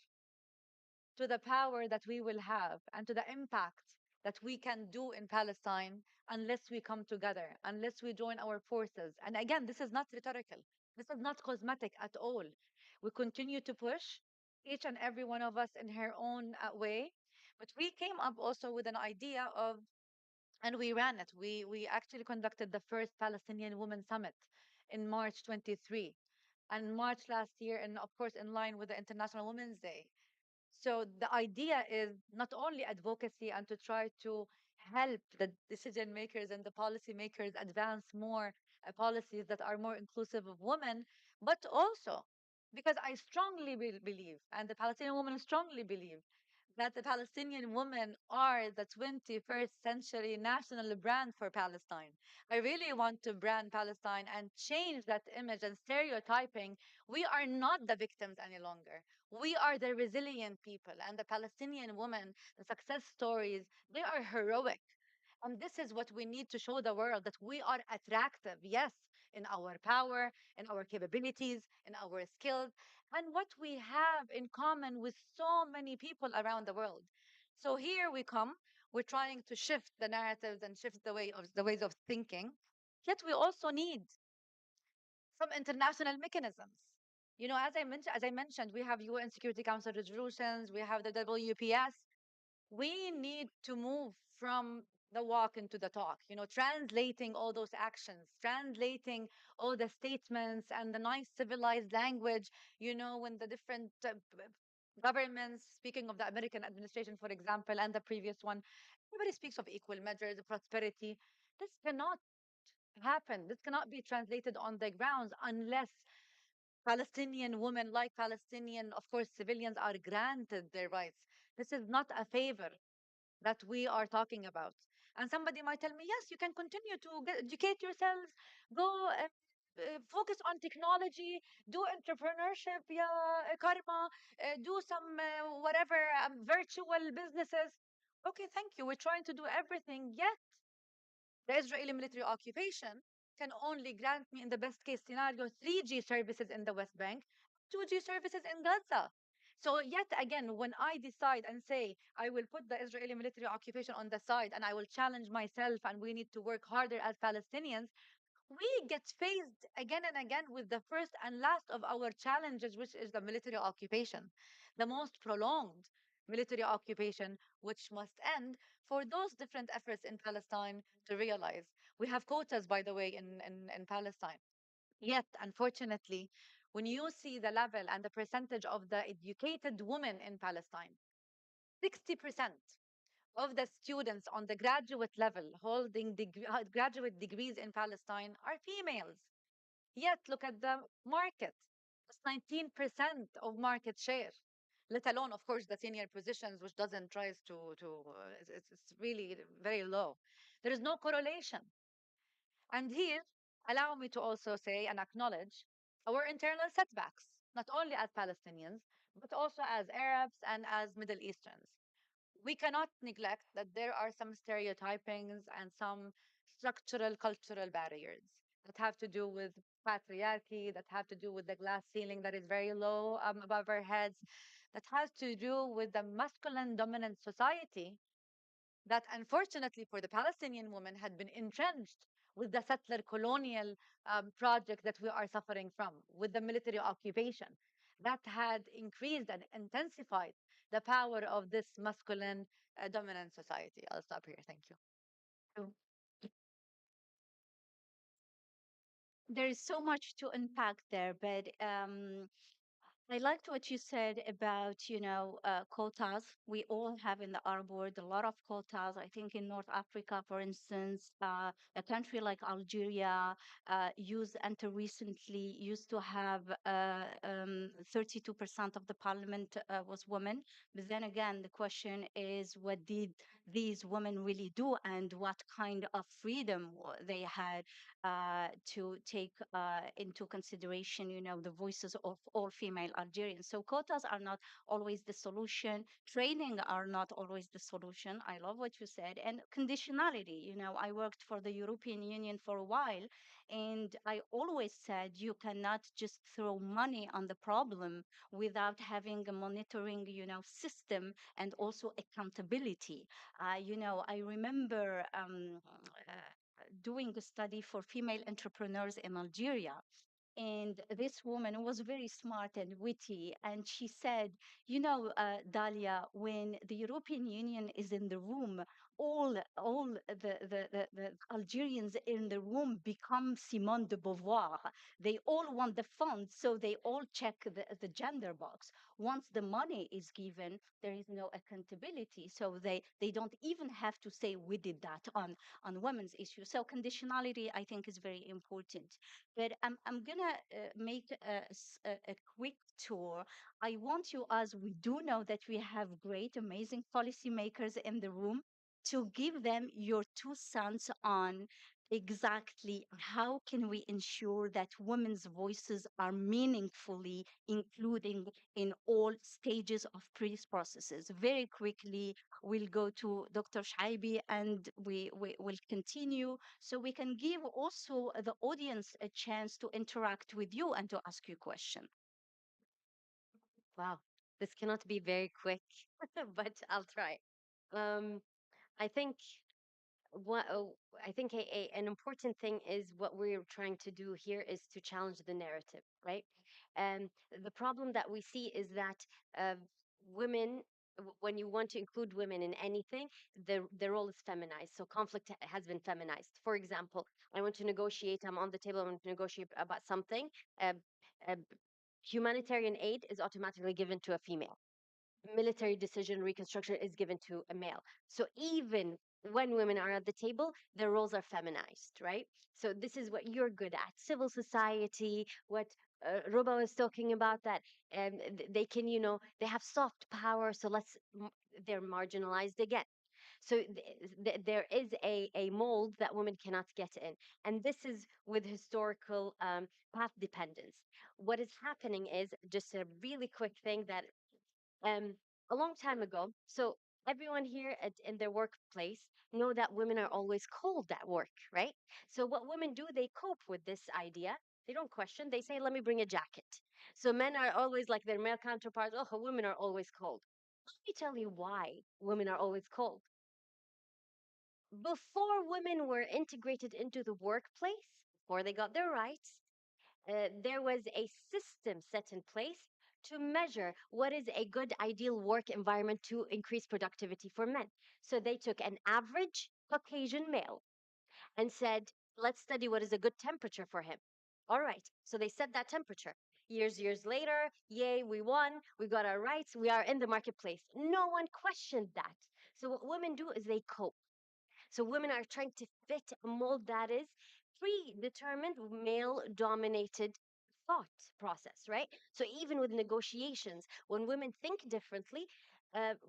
to the power that we will have and to the impact that we can do in Palestine unless we come together, unless we join our forces. And again, this is not rhetorical, this is not cosmetic at all. We continue to push, each and every one of us in her own way. But we came up also with an idea of, and we ran it. We actually conducted the first Palestinian Women Summit in March 23 and March last year, and of course, in line with the International Women's Day. So the idea is not only advocacy and to try to help the decision makers and the policy makers advance more policies that are more inclusive of women, but also because I strongly believe, and the Palestinian women strongly believe, that the Palestinian women are the 21st century national brand for Palestine. I really want to brand Palestine and change that image and stereotyping. We are not the victims any longer. We are the resilient people. And the Palestinian women, the success stories, they are heroic. And this is what we need to show the world, that we are attractive, yes, in our power, in our capabilities, in our skills, and what we have in common with so many people around the world. So here we come, we're trying to shift the narratives and shift the ways of thinking. Yet we also need some international mechanisms. As I mentioned, we have UN Security Council resolutions, we have the WPS. We need to move from the walk into the talk, translating all those actions, translating all the statements and the nice civilized language, when the different governments, speaking of the American administration, for example, and the previous one, everybody speaks of equal measures, prosperity. This cannot happen. This cannot be translated on the grounds unless Palestinian women, like Palestinian, of course, civilians, are granted their rights. This is not a favor that we are talking about. And somebody might tell me, yes, you can continue to educate yourselves, go focus on technology, do entrepreneurship, yeah, karma, do some whatever virtual businesses. Okay, thank you. We're trying to do everything, yet the Israeli military occupation can only grant me, in the best case scenario, 3G services in the West Bank, 2G services in Gaza. So, yet again, when I decide and say I will put the Israeli military occupation on the side and I will challenge myself and we need to work harder as Palestinians, we get faced again and again with the first and last of our challenges, which is the military occupation, the most prolonged military occupation, which must end for those different efforts in Palestine to realize. We have quotas, by the way, in Palestine. Yet, unfortunately, when you see the level and the percentage of the educated women in Palestine, 60% of the students on the graduate level holding graduate degrees in Palestine are females. Yet look at the market. It's 19% of market share, let alone, of course, the senior positions, which doesn't rise it's really very low. There is no correlation. And here, allow me to also say and acknowledge our internal setbacks, not only as Palestinians, but also as Arabs and as Middle Easterns. We cannot neglect that there are some stereotypings and some structural cultural barriers that have to do with patriarchy, that have to do with the glass ceiling that is very low above our heads, that has to do with the masculine dominant society that unfortunately for the Palestinian women had been entrenched with the settler colonial project that we are suffering from, with the military occupation that had increased and intensified the power of this masculine dominant society. I'll stop here. Thank you. There is so much to unpack there, but I liked what you said about, quotas. We all have in the R board a lot of quotas. I think in North Africa, for instance, a country like Algeria used until recently used to have 32% of the parliament was women. But then again, the question is, what did these women really do, and what kind of freedom they had to take into consideration, the voices of all female Algerians. So quotas are not always the solution. Training are not always the solution. I love what you said. And conditionality, I worked for the European Union for a while, and I always said you cannot just throw money on the problem without having a monitoring, system and also accountability. I remember doing a study for female entrepreneurs in Algeria. And this woman was very smart and witty. And she said, Dalia, when the European Union is in the room, all the Algerians in the room become Simone de Beauvoir. They all want the funds, so they all check the gender box. Once the money is given, there is no accountability. So they don't even have to say we did that on women's issues. So conditionality, I think, is very important. But I'm gonna make a quick tour. I want you, as we do know that we have great, amazing policymakers in the room, to give them your 2 cents on exactly how can we ensure that women's voices are meaningfully including in all stages of peace processes. Very quickly, we'll go to Dr. Shaibi, and we will continue so we can give also the audience a chance to interact with you and to ask you questions. Wow, this cannot be very quick, but I'll try. Um, I think what I think an important thing is what we're trying to do here is to challenge the narrative, right? And the problem that we see is that uh, women, when you want to include women in anything, the role is feminized. So conflict has been feminized. For example, I want to negotiate. I'm on the table. I want to negotiate about something. Uh, uh, Humanitarian aid is automatically given to a female. Military decision reconstruction is given to a male. So even when women are at the table, their roles are feminized, right? So this is what you're good at. Civil society, what Ruba was talking about, that they can, they have soft power. So they're marginalized again. So there is a mold that women cannot get in. And this is with historical path dependence. What is happening is just a really quick thing that um, a long time ago. So everyone here in their workplace know that women are always cold at work, right? So what women do, they cope with this idea. They don't question. They say, "Let me bring a jacket." So men are always like their male counterparts. Oh, women are always cold. Let me tell you why women are always cold. Before women were integrated into the workplace, before they got their rights, there was a system set in place to measure what is a good ideal work environment to increase productivity for men. So they took an average Caucasian male and said, let's study what is a good temperature for him. All right. So they set that temperature. Years later, yay, we won. We got our rights. We are in the marketplace. No one questioned that. So what women do is they cope. So women are trying to fit a mold that is predetermined, male dominated thought process, right? So even with negotiations, when women think differently,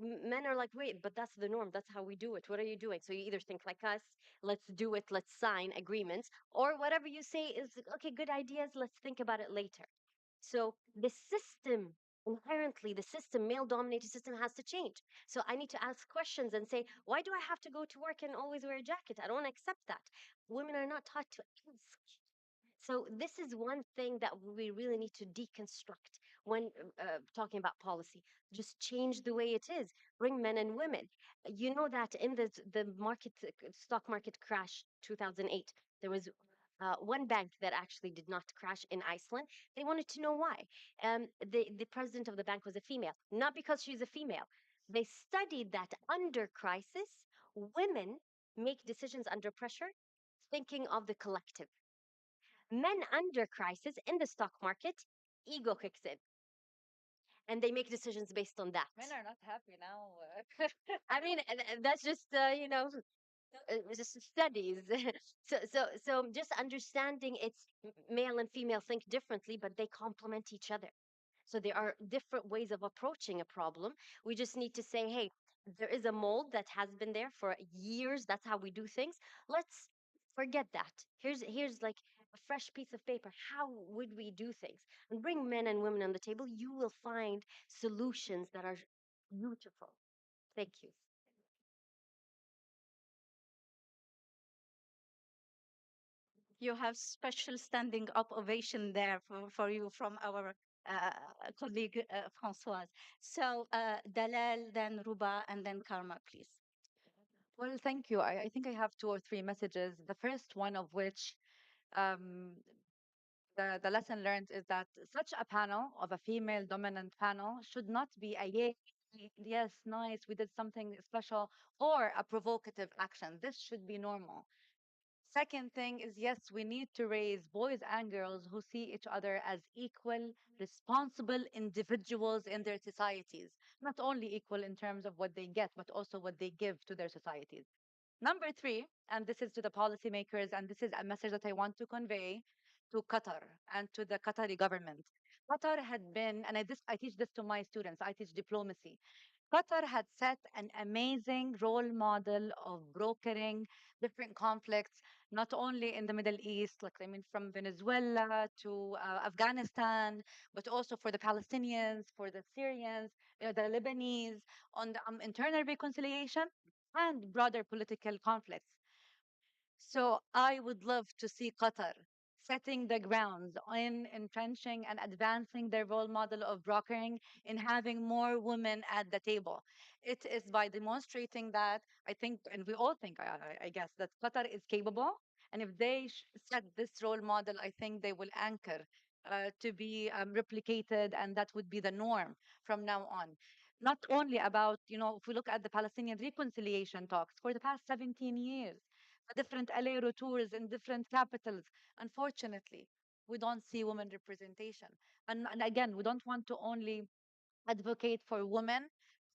men are like, wait, but that's the norm. That's how we do it. What are you doing? So you either think like us, let's do it, let's sign agreements, or whatever you say is, okay, good ideas, let's think about it later. So the system, inherently, the system, male dominated system, has to change. So I need to ask questions and say, why do I have to go to work and always wear a jacket? I don't accept that. Women are not taught to ask. So this is one thing that we really need to deconstruct when talking about policy. Just change the way it is. Bring men and women. You know that in the market, stock market crash 2008, there was one bank that actually did not crash in Iceland. They wanted to know why. The president of the bank was a female, not because she's a female. They studied that under crisis, women make decisions under pressure, thinking of the collective. Men under crisis in the stock market, ego kicks in and they make decisions based on that. Men are not happy now. I mean, that's just, just studies. So just understanding it's male and female think differently, but they complement each other. So there are different ways of approaching a problem. We just need to say, hey, there is a mold that has been there for years. That's how we do things. Let's forget that. Here's like a fresh piece of paper. How would we do things? And bring men and women on the table. You will find solutions that are beautiful. Thank you. You have special standing up ovation there for you from our uh, colleague Françoise. So Dalal, then Ruba, and then Karma, please. Well, thank you. I think I have two or three messages. The first one of which um, the lesson learned is that such a panel of a female dominant panel should not be a yay, yes, nice, we did something special, or a provocative action. This should be normal. Second thing is, yes, we need to raise boys and girls who see each other as equal, responsible individuals in their societies. Not only equal in terms of what they get, but also what they give to their societies. Number three, and this is to the policymakers, and this is a message that I want to convey to Qatar and to the Qatari government. Qatar had been, and I teach this to my students, I teach diplomacy. Qatar had set an amazing role model of brokering different conflicts, not only in the Middle East, like I mean, from Venezuela to Afghanistan, but also for the Palestinians, for the Syrians, the Lebanese, on the internal reconciliation and broader political conflicts. So I would love to see Qatar setting the grounds in entrenching and advancing their role model of brokering in having more women at the table. It is by demonstrating that I think, and we all think, I guess, that Qatar is capable. And if they set this role model, I think they will anchor to be replicated, and that would be the norm from now on. Not only about, if we look at the Palestinian reconciliation talks for the past 17 years, different LA tours in different capitals. Unfortunately, we don't see women representation. And again, we don't want to only advocate for women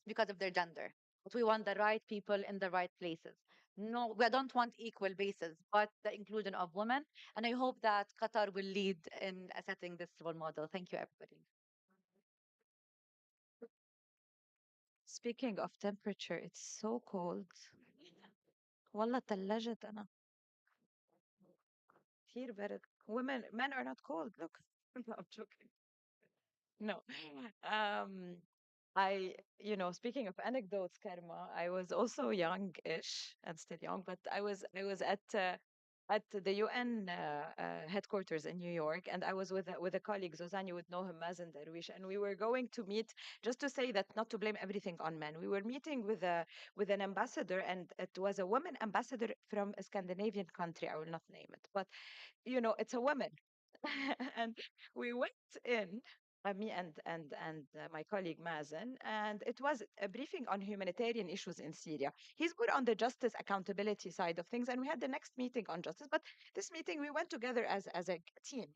because of their gender, but we want the right people in the right places. No, we don't want equal basis, but the inclusion of women. And I hope that Qatar will lead in setting this role model. Thank you, everybody. Speaking of temperature, it's so cold. والله تلجت أنا. كثير برد. Men are not cold. Look. No, I'm joking. No. Um, speaking of anecdotes, Karma, I was also young-ish and still young, but I was at the UN headquarters in New York, and I was with a colleague, Zozan, you would know him, Mazen Darwish, and we were going to meet, just to say that not to blame everything on men. We were meeting with an ambassador, and it was a woman ambassador from a Scandinavian country. I will not name it, but it's a woman. And we went in, me and my colleague Mazen, and it was a briefing on humanitarian issues in Syria. He's good on the justice accountability side of things, and we had the next meeting on justice. But this meeting, we went together as a team.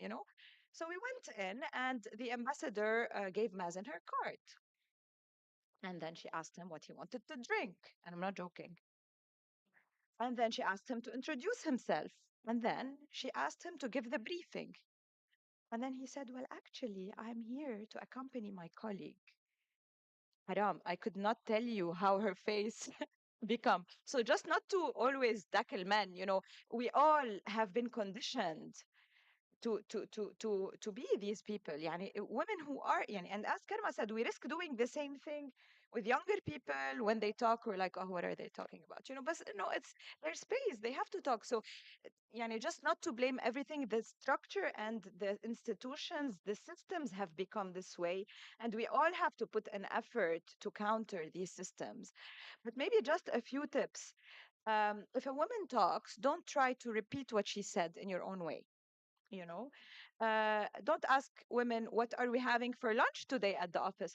So we went in, and the ambassador gave Mazen her card, and then she asked him what he wanted to drink, and I'm not joking. And then she asked him to introduce himself, and then she asked him to give the briefing. And then he said, well, actually, I'm here to accompany my colleague. Haram, I could not tell you how her face become. So just not to always tackle men, we all have been conditioned to be these people. Yani, women who are, yani, and as Karma said, we risk doing the same thing with younger people. When they talk, we're like, oh, what are they talking about? But no, it's their space. They have to talk. So yani, just not to blame everything. The structure and the institutions, the systems have become this way, and we all have to put an effort to counter these systems. But maybe just a few tips. If a woman talks, don't try to repeat what she said in your own way. you know don't ask women, what are we having for lunch today at the office?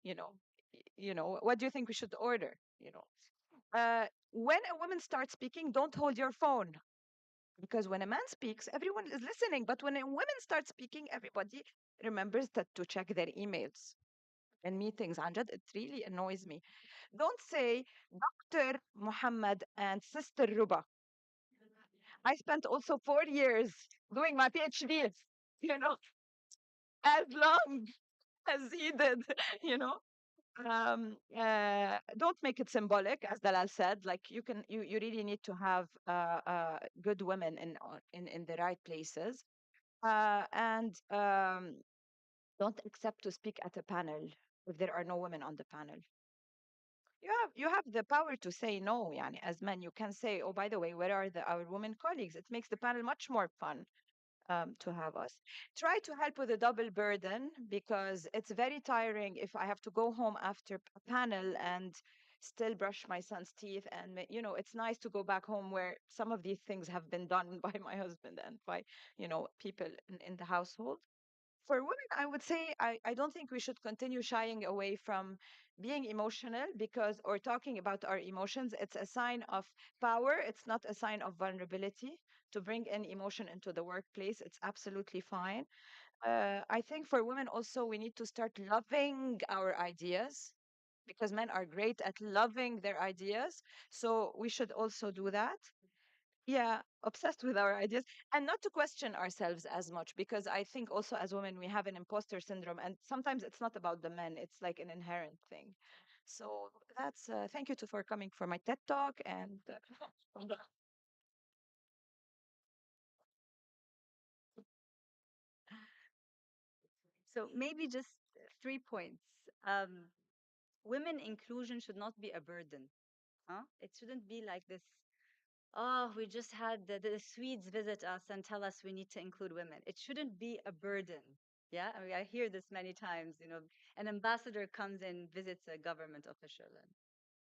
You know, what do you think we should order? When a woman starts speaking, don't hold your phone. Because when a man speaks, everyone is listening. But when a woman starts speaking, everybody remembers that to check their emails and meetings. Anjad, it really annoys me. Don't say Dr. Muhammad and Sister Ruba. I spent also 4 years doing my PhD, you know, as long as he did, you know. Don't make it symbolic, as Dalal said. Like you really need to have good women in the right places, and don't accept to speak at a panel if there are no women on the panel. You have the power to say no. Yani, as men, you can say, oh, by the way, where are our women colleagues? It makes the panel much more fun to have us. Try to help with a double burden because it's very tiring if I have to go home after a panel and still brush my son's teeth. And, it's nice to go back home where some of these things have been done by my husband and by, people in the household. For women, I would say I don't think we should continue shying away from being emotional because, or talking about our emotions. It's a sign of power. It's not a sign of vulnerability to bring in emotion into the workplace. It's absolutely fine. I think for women also, we need to start loving our ideas because men are great at loving their ideas. So we should also do that. Yeah, obsessed with our ideas and not to question ourselves as much because I think also as women we have an imposter syndrome and sometimes it's not about the men, it's like an inherent thing. So that's thank you for coming for my TED talk and So maybe just 3 points. Women inclusion should not be a burden. Huh? It shouldn't be like this. Oh, we just had the Swedes visit us and tell us we need to include women. It shouldn't be a burden. Yeah, I mean, I hear this many times. An ambassador comes in, visits a government official, and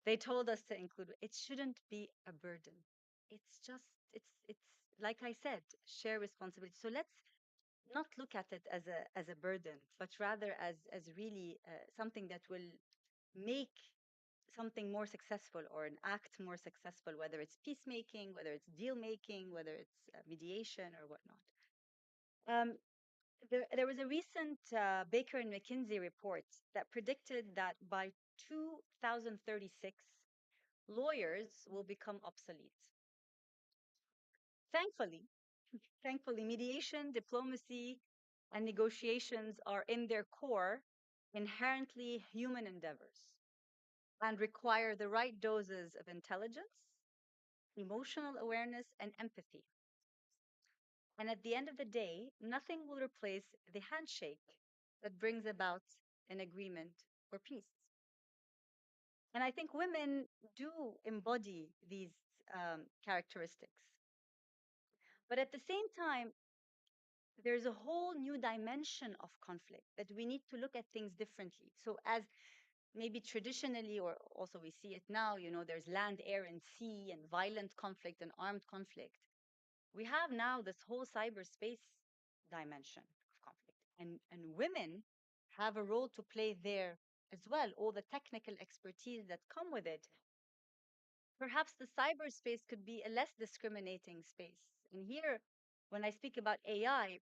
they told us to include. It shouldn't be a burden. It's just, it's like I said, share responsibility. So let's not look at it as a burden, but rather as really something that will make something more successful or an act more successful, whether it's peacemaking, whether it's deal making, whether it's mediation or whatnot. There was a recent Baker and McKinsey report that predicted that by 2036, lawyers will become obsolete. Thankfully, thankfully, mediation, diplomacy, and negotiations are in their core inherently human endeavors and require the right doses of intelligence, emotional awareness, and empathy. And at the end of the day, nothing will replace the handshake that brings about an agreement or peace. And I think women do embody these characteristics. But at the same time, there's a whole new dimension of conflict that we need to look at things differently. So, as maybe traditionally, or also we see it now, there's land, air, and sea, and violent conflict and armed conflict. We have now this whole cyberspace dimension of conflict, and women have a role to play there as well. All the technical expertise that come with it. Perhaps the cyberspace could be a less discriminating space. And here, when I speak about AI,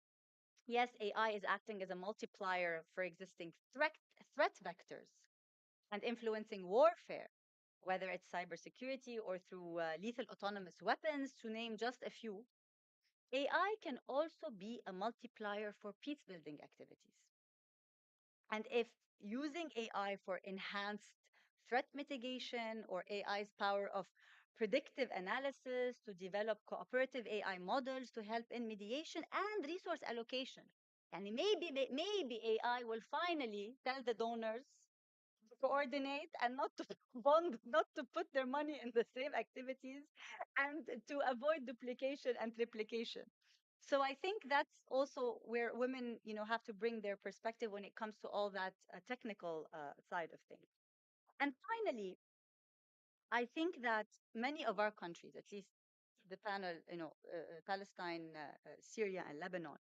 yes, AI is acting as a multiplier for existing threat vectors and influencing warfare, whether it's cybersecurity or through lethal autonomous weapons, to name just a few. AI can also be a multiplier for peace building activities. And if using AI for enhanced threat mitigation or AI's power of predictive analysis to develop cooperative AI models to help in mediation and resource allocation. And maybe AI will finally tell the donors to coordinate and not to bond, not to put their money in the same activities and to avoid duplication and triplication. So I think that's also where women, have to bring their perspective when it comes to all that technical side of things. And finally, I think that many of our countries, at least the panel, Palestine, Syria, and Lebanon,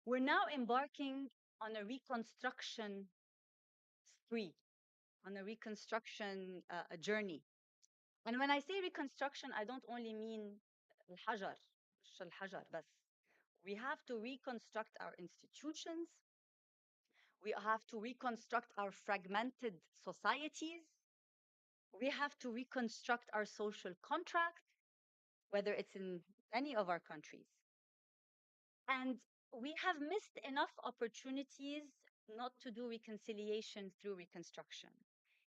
we're now embarking on a reconstruction spree, on a reconstruction journey. And when I say reconstruction, I don't only mean al-hajar, رش الحجر بس. We have to reconstruct our institutions. We have to reconstruct our fragmented societies. We have to reconstruct our social contract, whether it's in any of our countries. And we have missed enough opportunities not to do reconciliation through reconstruction.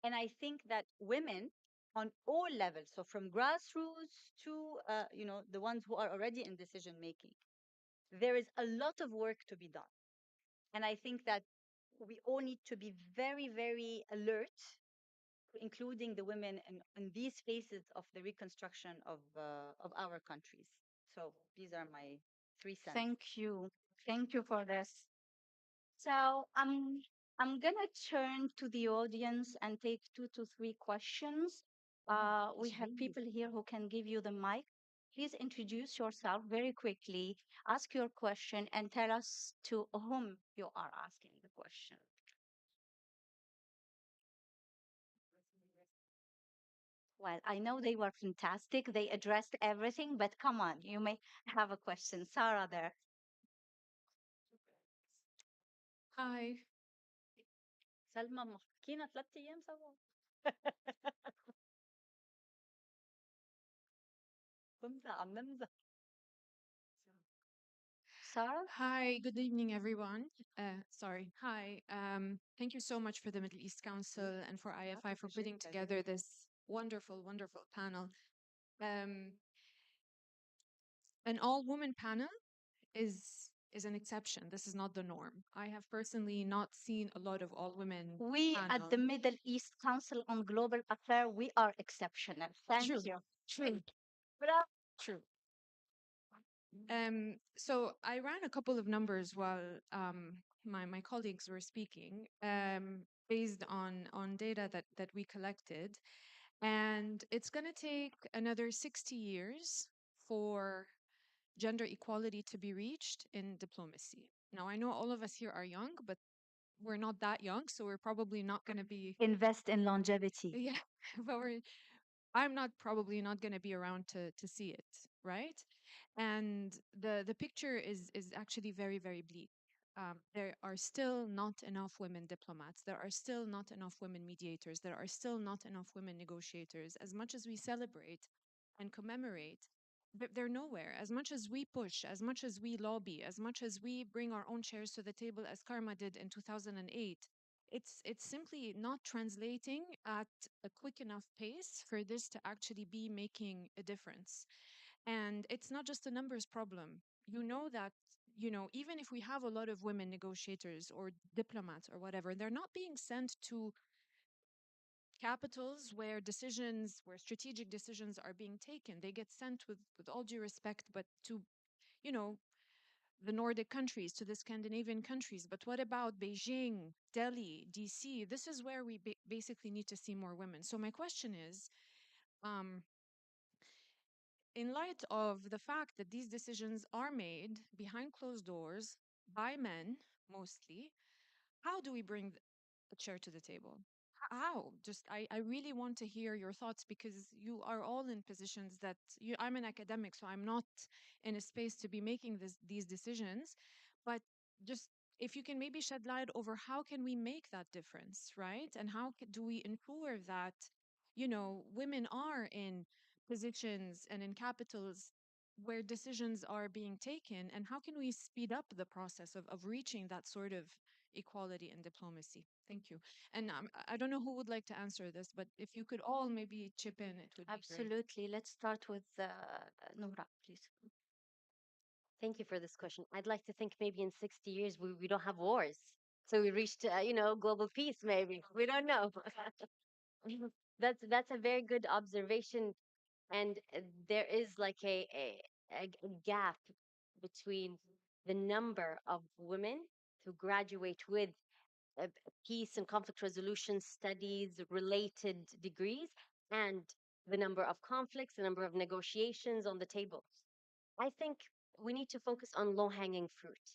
And I think that women on all levels, so from grassroots to the ones who are already in decision making, there is a lot of work to be done. And I think that we all need to be very, very alert, including the women in these phases of the reconstruction of our countries. So these are my 3 cents. Thank you. Thank you for this. So I'm gonna turn to the audience and take 2 to 3 questions. We have people here who can give you the mic. Please introduce yourself very quickly, ask your question, and tell us to whom you are asking the question. Well, I know they were fantastic. They addressed everything, but come on, you may have a question. Sarah there. Hi. سلمى ما حكينا 3 أيام سوا. بمزح عم نمزح. Sarah? Hi, good evening, everyone. Sorry. Hi. Thank you so much for the Middle East Council and for IFI for putting together this wonderful, wonderful panel. An all-woman panel is an exception. This is not the norm. I have personally not seen a lot of all-women We at the Middle East Council on Global Affairs, we are exceptional. Thank True. you. True. Bravo. True. So I ran a couple of numbers while my colleagues were speaking, based on data that we collected, and it's going to take another 60 years for gender equality to be reached in diplomacy. Now, I know all of us here are young, but we're not that young, so we're probably not going to be Invest in longevity. yeah, but I'm not probably not going to be around to see it, right? And the picture is actually very, very bleak. There are still not enough women diplomats. There are still not enough women mediators. There are still not enough women negotiators. As much as we celebrate and commemorate, they're nowhere. As much as we push, as much as we lobby, as much as we bring our own chairs to the table, as Karma did in 2008, it's simply not translating at a quick enough pace for this to actually be making a difference. And it's not just a numbers problem. You know that, even if we have a lot of women negotiators or diplomats or whatever, they're not being sent to capitals where strategic decisions are being taken. They get sent with all due respect, but to, you know, the Nordic countries, to the Scandinavian countries. But what about Beijing, Delhi, DC? This is where we basically need to see more women. So my question is, um, in light of the fact that these decisions are made behind closed doors by men mostly, how do we bring a chair to the table? How? Just I really want to hear your thoughts because you are all in positions that I'm an academic, so I'm not in a space to be making these decisions. But just if you can maybe shed light over how can we make that difference, right? And how do we ensure that, women are in positions and in capitals where decisions are being taken, and how can we speed up the process of reaching that sort of equality in diplomacy? Thank you. And I don't know who would like to answer this, but if you could all maybe chip in, it would be great. Absolutely. Let's start with Noura, please. Thank you for this question. I'd like to think maybe in 60 years we don't have wars. So we reached, global peace, maybe. We don't know. That's a very good observation. And there is like a gap between the number of women who graduate with uh, peace and conflict resolution studies related degrees and the number of conflicts, the number of negotiations on the table. I think we need to focus on low hanging fruit,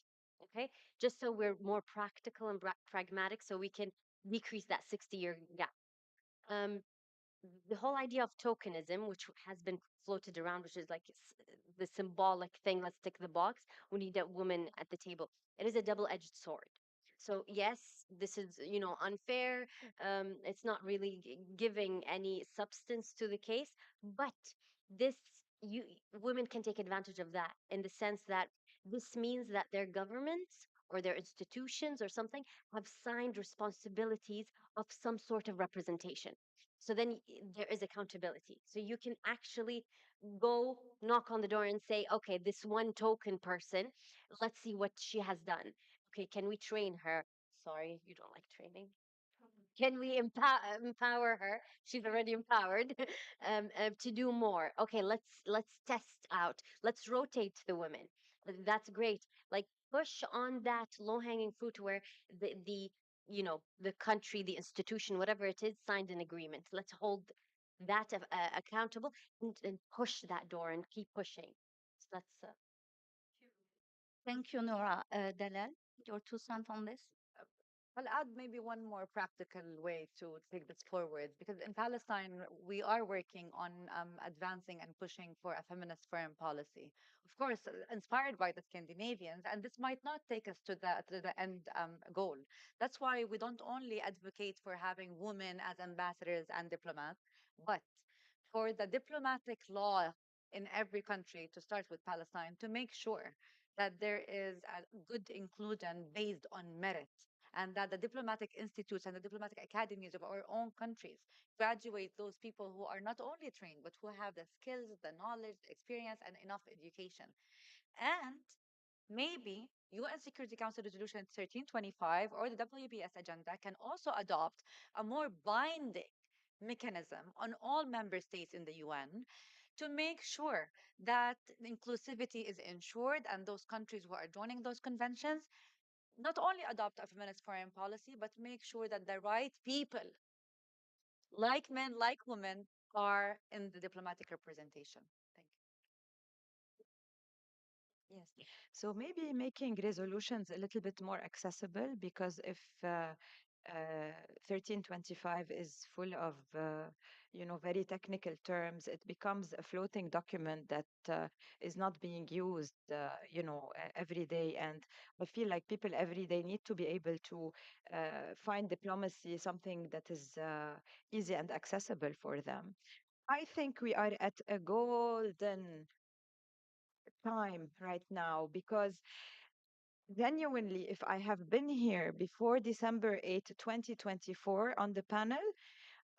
okay? Just so we're more practical and pragmatic so we can decrease that 60-year gap. Um, the whole idea of tokenism, which has been floated around, which is like the symbolic thing, let's tick the box, we need a woman at the table. It is a double-edged sword. So yes, this is, unfair. It's not really giving any substance to the case, but this you women can take advantage of that in the sense that this means that their governments or their institutions or something have signed responsibilities of some sort of representation. So then there is accountability. So you can actually go knock on the door and say, okay, this one token person, let's see what she has done. Okay, can we train her? Sorry, you don't like training. Can we empower her? She's already empowered to do more. Okay, let's test out. Let's rotate the women. That's great. Like push on that low hanging fruit where the country, the institution, whatever it is, signed an agreement. Let's hold that accountable and push that door and keep pushing. So that's Thank you, Nora. Dalal, your 2 cents on this? I'll add maybe one more practical way to take this forward because in Palestine, we are working on advancing and pushing for a feminist foreign policy. Of course, inspired by the Scandinavians, and this might not take us to the end goal. That's why we don't only advocate for having women as ambassadors and diplomats, but for the diplomatic law in every country, to start with Palestine, to make sure that there is a good inclusion based on merit and that the diplomatic institutes and the diplomatic academies of our own countries graduate those people who are not only trained, but who have the skills, the knowledge, the experience, and enough education. And maybe UN Security Council Resolution 1325 or the WBS agenda can also adopt a more binding mechanism on all member states in the UN to make sure that inclusivity is ensured and those countries who are joining those conventions not only adopt a feminist foreign policy, but make sure that the right people, like men, like women, are in the diplomatic representation. Thank Yes. So maybe making resolutions a little bit more accessible because if 1325 is full of, very technical terms, it becomes a floating document that is not being used, every day. And I feel like people every day need to be able to find diplomacy something that is easy and accessible for them. I think we are at a golden time right now because genuinely, if I have been here before December 8th, 2024 on the panel,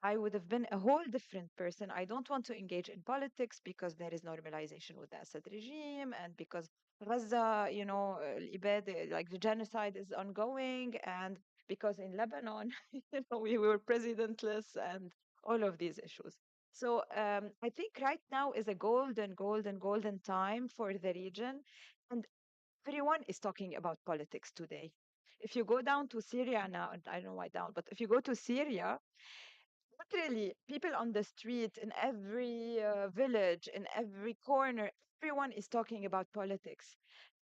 I would have been a whole different person. I don't want to engage in politics because there is normalization with the Assad regime and because Gaza, like the genocide is ongoing, and because in Lebanon, we were presidentless and all of these issues. So I think right now is a golden, golden, golden time for the region. And everyone is talking about politics today. If you go down to Syria now, and I don't know why down, but if you go to Syria, literally people on the street, in every village, in every corner, everyone is talking about politics.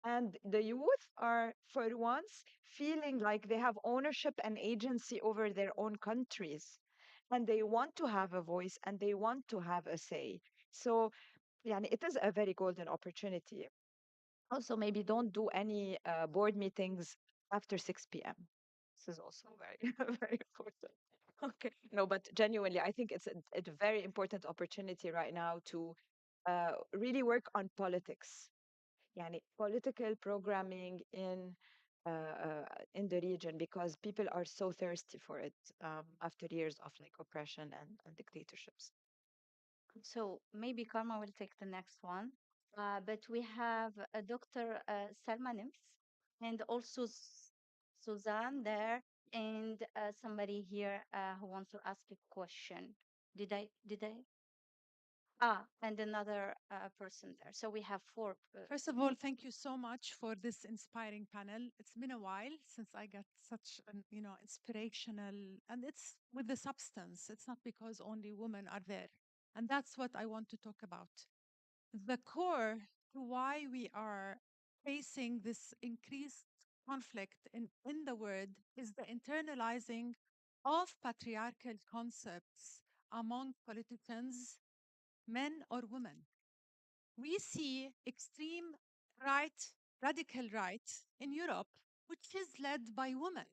And the youth are, for once, feeling like they have ownership and agency over their own countries. And they want to have a voice and they want to have a say. So, yeah, it is a very golden opportunity. Also, maybe don't do any board meetings after 6 p.m. This is also very, very important. Okay. No, but genuinely, I think it's a very important opportunity right now to really work on politics. Yani political programming in the region because people are so thirsty for it after years of like oppression and dictatorships. So maybe Karma will take the next one. But we have Dr. Salma Nims and also Suzanne there and somebody here who wants to ask a question. Did I? And another person there. So we have four. First of all, thank you so much for this inspiring panel. It's been a while since I got such an, inspirational, and it's with the substance. It's not because only women are there. And that's what I want to talk about. The core to why we are facing this increased conflict in the world is the internalizing of patriarchal concepts among politicians, men or women. We see extreme right, radical right in Europe, which is led by women.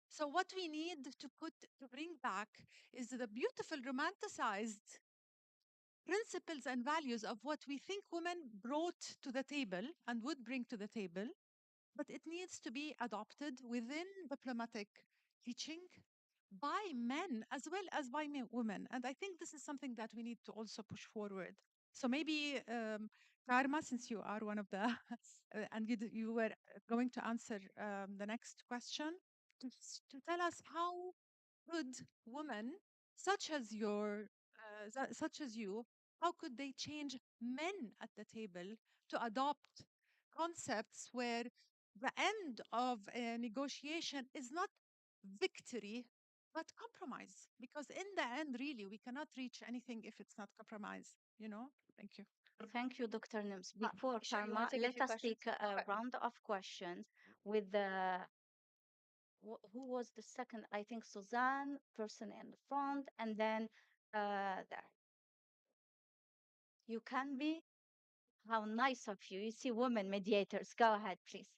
So what we need to bring back is the beautiful romanticized principles and values of what we think women brought to the table and would bring to the table, but it needs to be adopted within diplomatic teaching by men as well as by women. And I think this is something that we need to also push forward. So maybe, Karma, since you are one of the, and you were going to answer the next question, to tell us how could women, such as such as you, how could they change men at the table to adopt concepts where the end of a negotiation is not victory, but compromise? Because in the end, really, we cannot reach anything if it's not compromise, you know? Thank you. Thank you, Dr. Nims. Before Isha, you want Karma, to take a let few us questions? take a Okay. round of questions with the who was the second? I think Suzanne, person in the front, and then there. You can be. How nice of you. You see women mediators. Go ahead, please.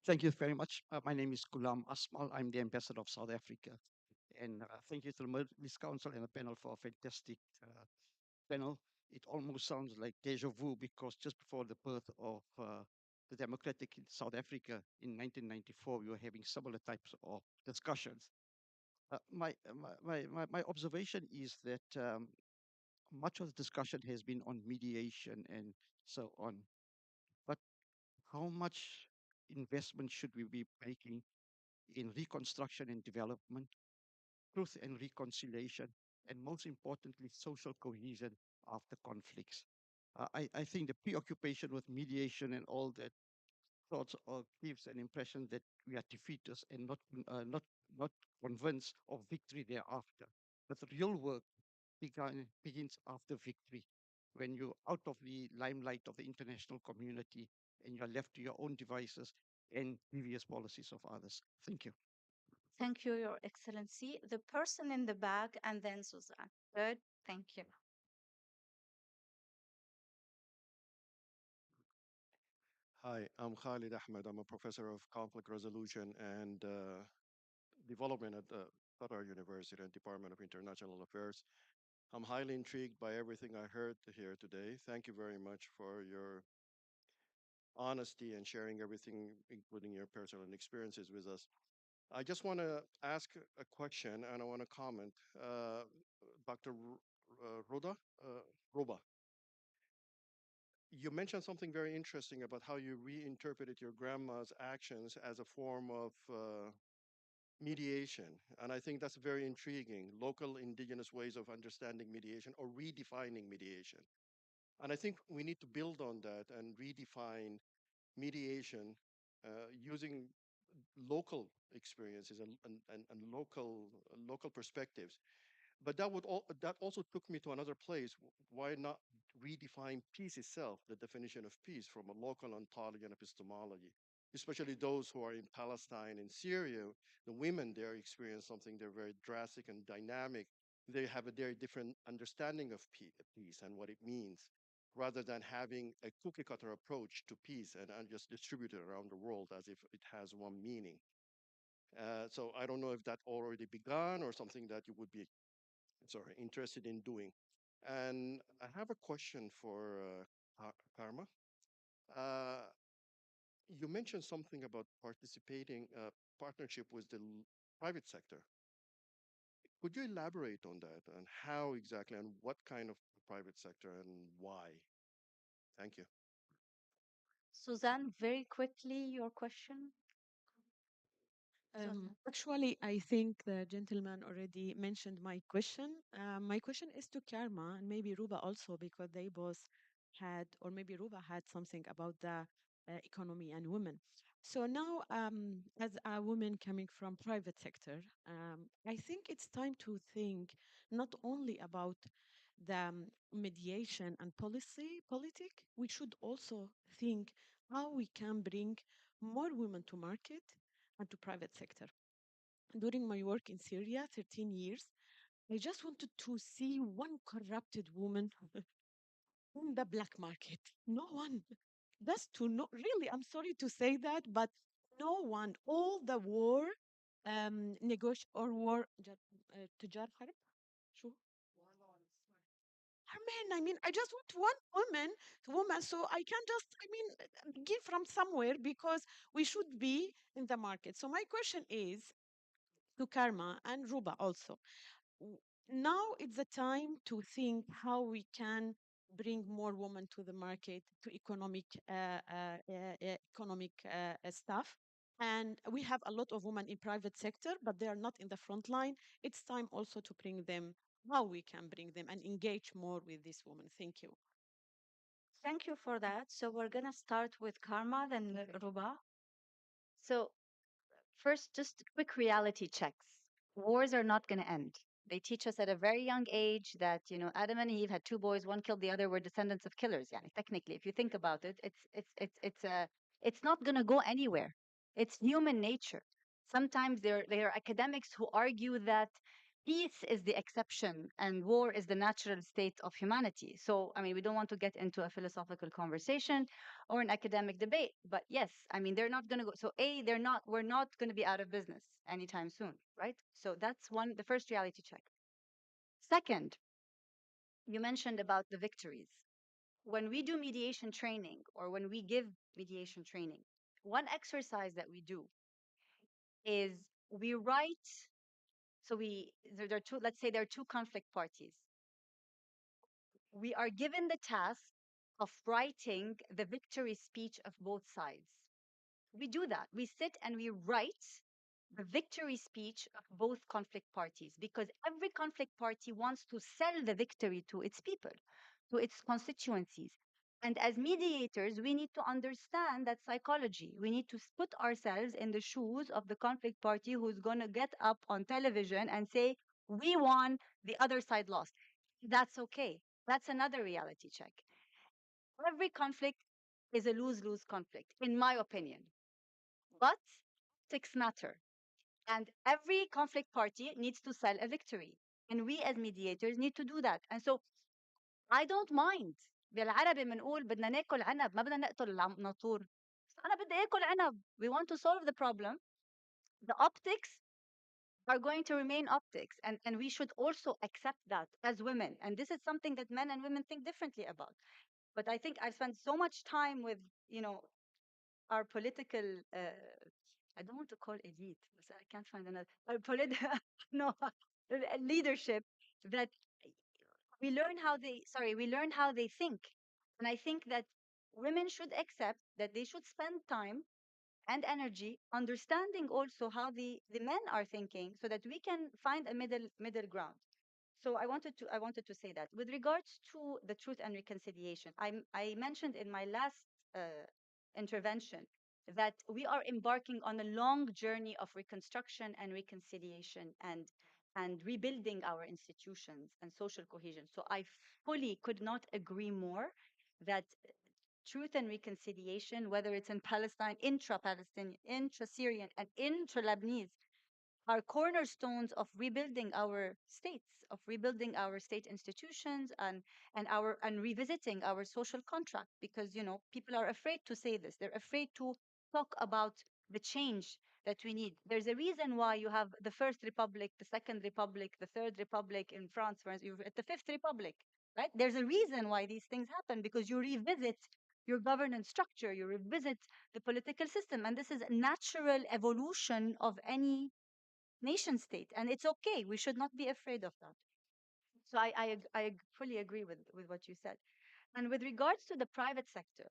Thank you very much. My name is Gulam Asmal. I'm the ambassador of South Africa. And thank you to the Middle Council and the panel for a fantastic panel. It almost sounds like deja vu because just before the birth of the democratic in South Africa in 1994, we were having similar types of discussions. My observation is that much of the discussion has been on mediation and so on. But how much investment should we be making in reconstruction and development, truth and reconciliation, and most importantly, social cohesion after conflicts? I think the preoccupation with mediation and all that sorts of gives an impression that we are defeaters and not convinced of victory thereafter. But the real work begins after victory, when you're out of the limelight of the international community and you're left to your own devices and devious policies of others. Thank you. Thank you, Your Excellency. The person in the back, and then Suzanne. Good. Thank you. Hi, I'm Khalid Ahmed. I'm a professor of conflict resolution and development at the Qatar University and Department of International Affairs. I'm highly intrigued by everything I heard here today. Thank you very much for your honesty and sharing everything, including your personal experiences with us. I just want to ask a question and I want to comment. Dr. Roda, Roba, you mentioned something very interesting about how you reinterpreted your grandma's actions as a form of mediation. And I think that's very intriguing, local indigenous ways of understanding mediation or redefining mediation. And I think we need to build on that and redefine mediation using local experiences and local perspectives. But that also took me to another place. Why not redefine peace itself, the definition of peace from a local ontology and epistemology, especially those who are in Palestine and Syria. The women there experience something, they're very drastic and dynamic. They have a very different understanding of peace and what it means, rather than having a cookie cutter approach to peace and just distribute it around the world as if it has one meaning. So I don't know if that already begun or something that you would be interested in doing. And I have a question for Karma. Uh, you mentioned something about participating partnership with the private sector. Could you elaborate on that and how exactly and what kind of private sector and why? Thank you. Suzanne, very quickly, your question. Suzanne. Actually, I think the gentleman already mentioned my question. My question is to Karma and maybe Ruba also, because they both had, or maybe Ruba had something about the economy and women. So now, as a woman coming from private sector, I think it's time to think not only about the mediation and politic. We should also think how we can bring more women to market and to private sector. During my work in Syria, 13 years, I just wanted to see one corrupted woman in the black market. No one. That's to no, really, I'm sorry to say that, but no one. All the war, or war, تجار حرب شو I mean, I just want one woman, so I can just, I mean, give from somewhere because we should be in the market. So my question is to Karma and Ruba also. w- Now it's the time to think how we can bring more women to the market, to economic stuff. And we have a lot of women in private sector, but they are not in the front line. It's time also to bring them, how we can bring them and engage more with these women. Thank you. Thank you for that. So we're gonna start with Karma, then Ruba. So, first, just quick reality checks. Wars are not going to end. They teach us at a very young age that, Adam and Eve had two boys, one killed the other, were descendants of killers. Yeah, technically, if you think about it, it's not going to go anywhere. It's human nature. Sometimes there are academics who argue that peace is the exception and war is the natural state of humanity. So, I mean, we don't want to get into a philosophical conversation or an academic debate. But yes, I mean, they're not going to go. So, we're not going to be out of business anytime soon, right? So, that's the first reality check. Second, you mentioned about the victories. When we do mediation training or when we give mediation training, one exercise that we do is we write. So, there are two, let's say there are two conflict parties. We are given the task of writing the victory speech of both sides. We do that. We sit and we write the victory speech of both conflict parties because every conflict party wants to sell the victory to its people, to its constituencies. And as mediators, we need to understand that psychology. We need to put ourselves in the shoes of the conflict party who's going to get up on television and say, we won, the other side lost. That's okay. That's another reality check. Every conflict is a lose lose conflict, in my opinion. But tactics matter. And every conflict party needs to sell a victory. And we as mediators need to do that. And so I don't mind. بالعربي بنقول بدنا ناكل عنب ما بدنا نقتل الناطور. أنا بدي آكل عنب. We want to solve the problem. The optics are going to remain optics. And we should also accept that as women. And this is something that men and women think differently about. But I think I've spent so much time with, our political I don't want to call elite, but I can't find another. No, leadership that we learn how they think. And I think that women should accept that they should spend time and energy understanding also how the men are thinking so that we can find a middle ground. So I wanted to say that with regards to the truth and reconciliation, I mentioned in my last intervention that we are embarking on a long journey of reconstruction and reconciliation and rebuilding our institutions and social cohesion. So I fully could not agree more that truth and reconciliation, whether it's in Palestine, intra-Palestinian, intra-Syrian, and intra-Lebanese, are cornerstones of rebuilding our states, of rebuilding our state institutions and revisiting our social contract because people are afraid to say this. They're afraid to talk about the change that we need. There's a reason why you have the First Republic, the Second Republic, the Third Republic in France, for instance, you're at the Fifth Republic, right? There's a reason why these things happen because you revisit your governance structure, you revisit the political system, and this is a natural evolution of any nation state, and it's okay. We should not be afraid of that. So I fully agree with what you said. And with regards to the private sector,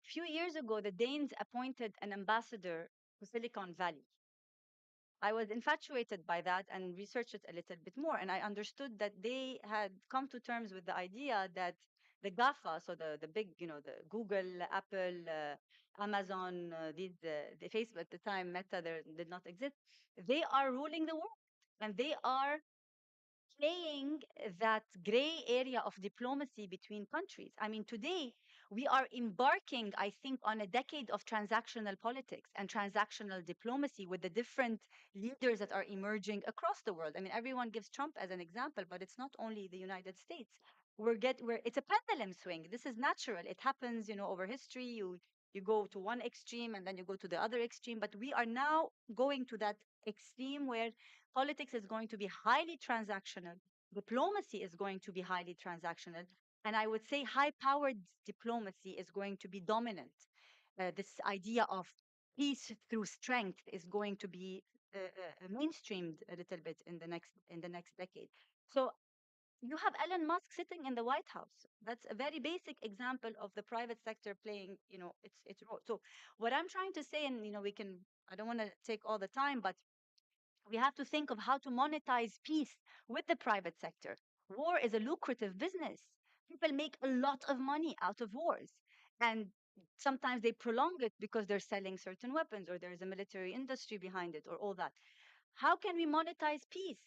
few years ago, the Danes appointed an ambassador to Silicon Valley. I was infatuated by that and researched it a little bit more, and I understood that they had come to terms with the idea that the GAFA, so the big, the Google, Apple, Amazon, the Facebook at the time, Meta, there did not exist. They are ruling the world, and they are playing that gray area of diplomacy between countries. I mean, today We are embarking, I think, on a decade of transactional politics and transactional diplomacy with the different leaders that are emerging across the world. I mean, everyone gives Trump as an example, but it's not only the United States. It's a pendulum swing. This is natural. It happens, over history. You go to one extreme and then you go to the other extreme. But we are now going to that extreme where politics is going to be highly transactional, diplomacy is going to be highly transactional, and I would say high powered diplomacy is going to be dominant. This idea of peace through strength is going to be mainstreamed a little bit in the next decade. So you have Elon Musk sitting in the White House. That's a very basic example of the private sector playing, its role. So what I'm trying to say, and I don't want to take all the time, but we have to think of how to monetize peace with the private sector. War is a lucrative business. People make a lot of money out of wars. And sometimes they prolong it because they're selling certain weapons or there's a military industry behind it or all that. How can we monetize peace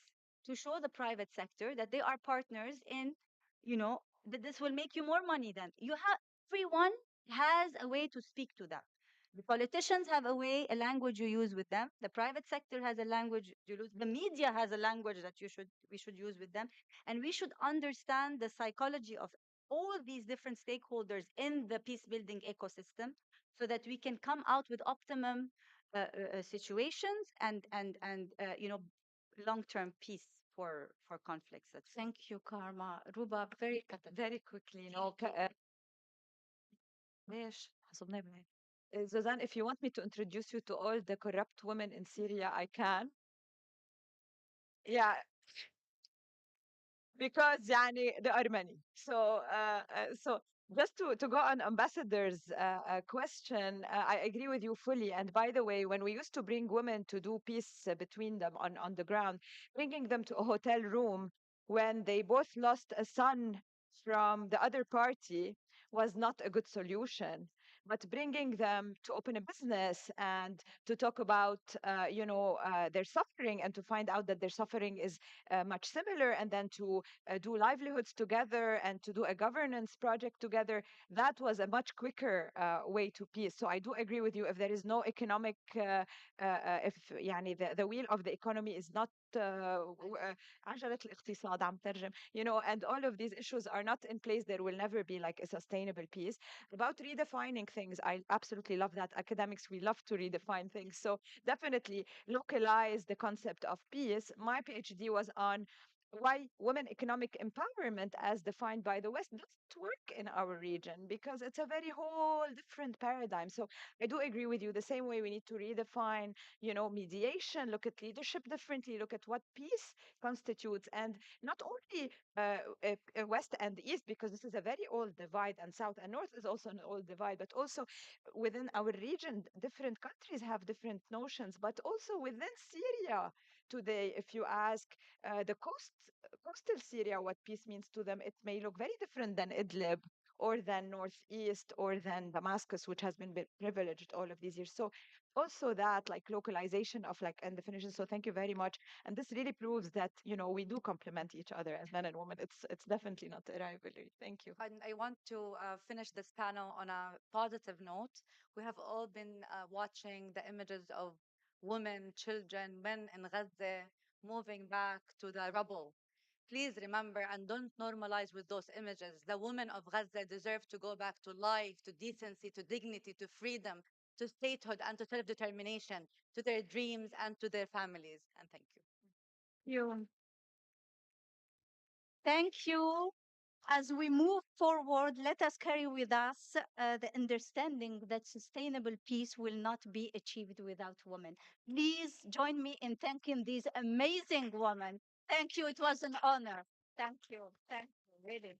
to show the private sector that they are partners in, that this will make you more money than you have? Everyone has a way to speak to them. The politicians have a way, a language you use with them. The private sector has a language you use. The media has a language that we should use with them. And we should understand the psychology of all these different stakeholders in the peace building ecosystem so that we can come out with optimum situations and long-term peace for conflicts. Thank you, Karma. Ruba, very very quickly, ماشي حسبناه بنات. Zozan, if you want me to introduce you to all the corrupt women in Syria, I can. Yeah, because there are many. So just to go on ambassador's question, I agree with you fully. And by the way, when we used to bring women to do peace between them on the ground, bringing them to a hotel room when they both lost a son from the other party was not a good solution. But bringing them to open a business and to talk about, their suffering and to find out that their suffering is much similar, and then to do livelihoods together and to do a governance project together, that was a much quicker way to peace. So I do agree with you. If there is no economic, if the wheel of the economy is not عجلة الاقتصاد عم ترجم, and all of these issues are not in place, there will never be like a sustainable peace. About redefining things, I absolutely love that. Academics, we love to redefine things. So definitely localize the concept of peace. My PhD was on why women economic empowerment as defined by the West doesn't work in our region, because it's a very whole different paradigm. So I do agree with you. The same way we need to redefine, mediation, look at leadership differently, look at what peace constitutes, and not only West and East, because this is a very old divide, and South and North is also an old divide, but also within our region, different countries have different notions, but also within Syria today, if you ask the coastal Syria what peace means to them, it may look very different than Idlib or than Northeast or than Damascus, which has been privileged all of these years. So also that like localization of like and definition. So thank you very much. And this really proves that we do complement each other as men and women. It's definitely not a rivalry. Thank you. And I want to finish this panel on a positive note. We have all been watching the images of women, children, men in Gaza moving back to the rubble. Please remember and don't normalize with those images. The women of Gaza deserve to go back to life, to decency, to dignity, to freedom, to statehood, and to self determination, to their dreams and to their families. And thank you. you. Thank you. As we move forward, let us carry with us the understanding that sustainable peace will not be achieved without women. Please join me in thanking these amazing women. Thank you. It was an honor. Thank you. Thank you. Really.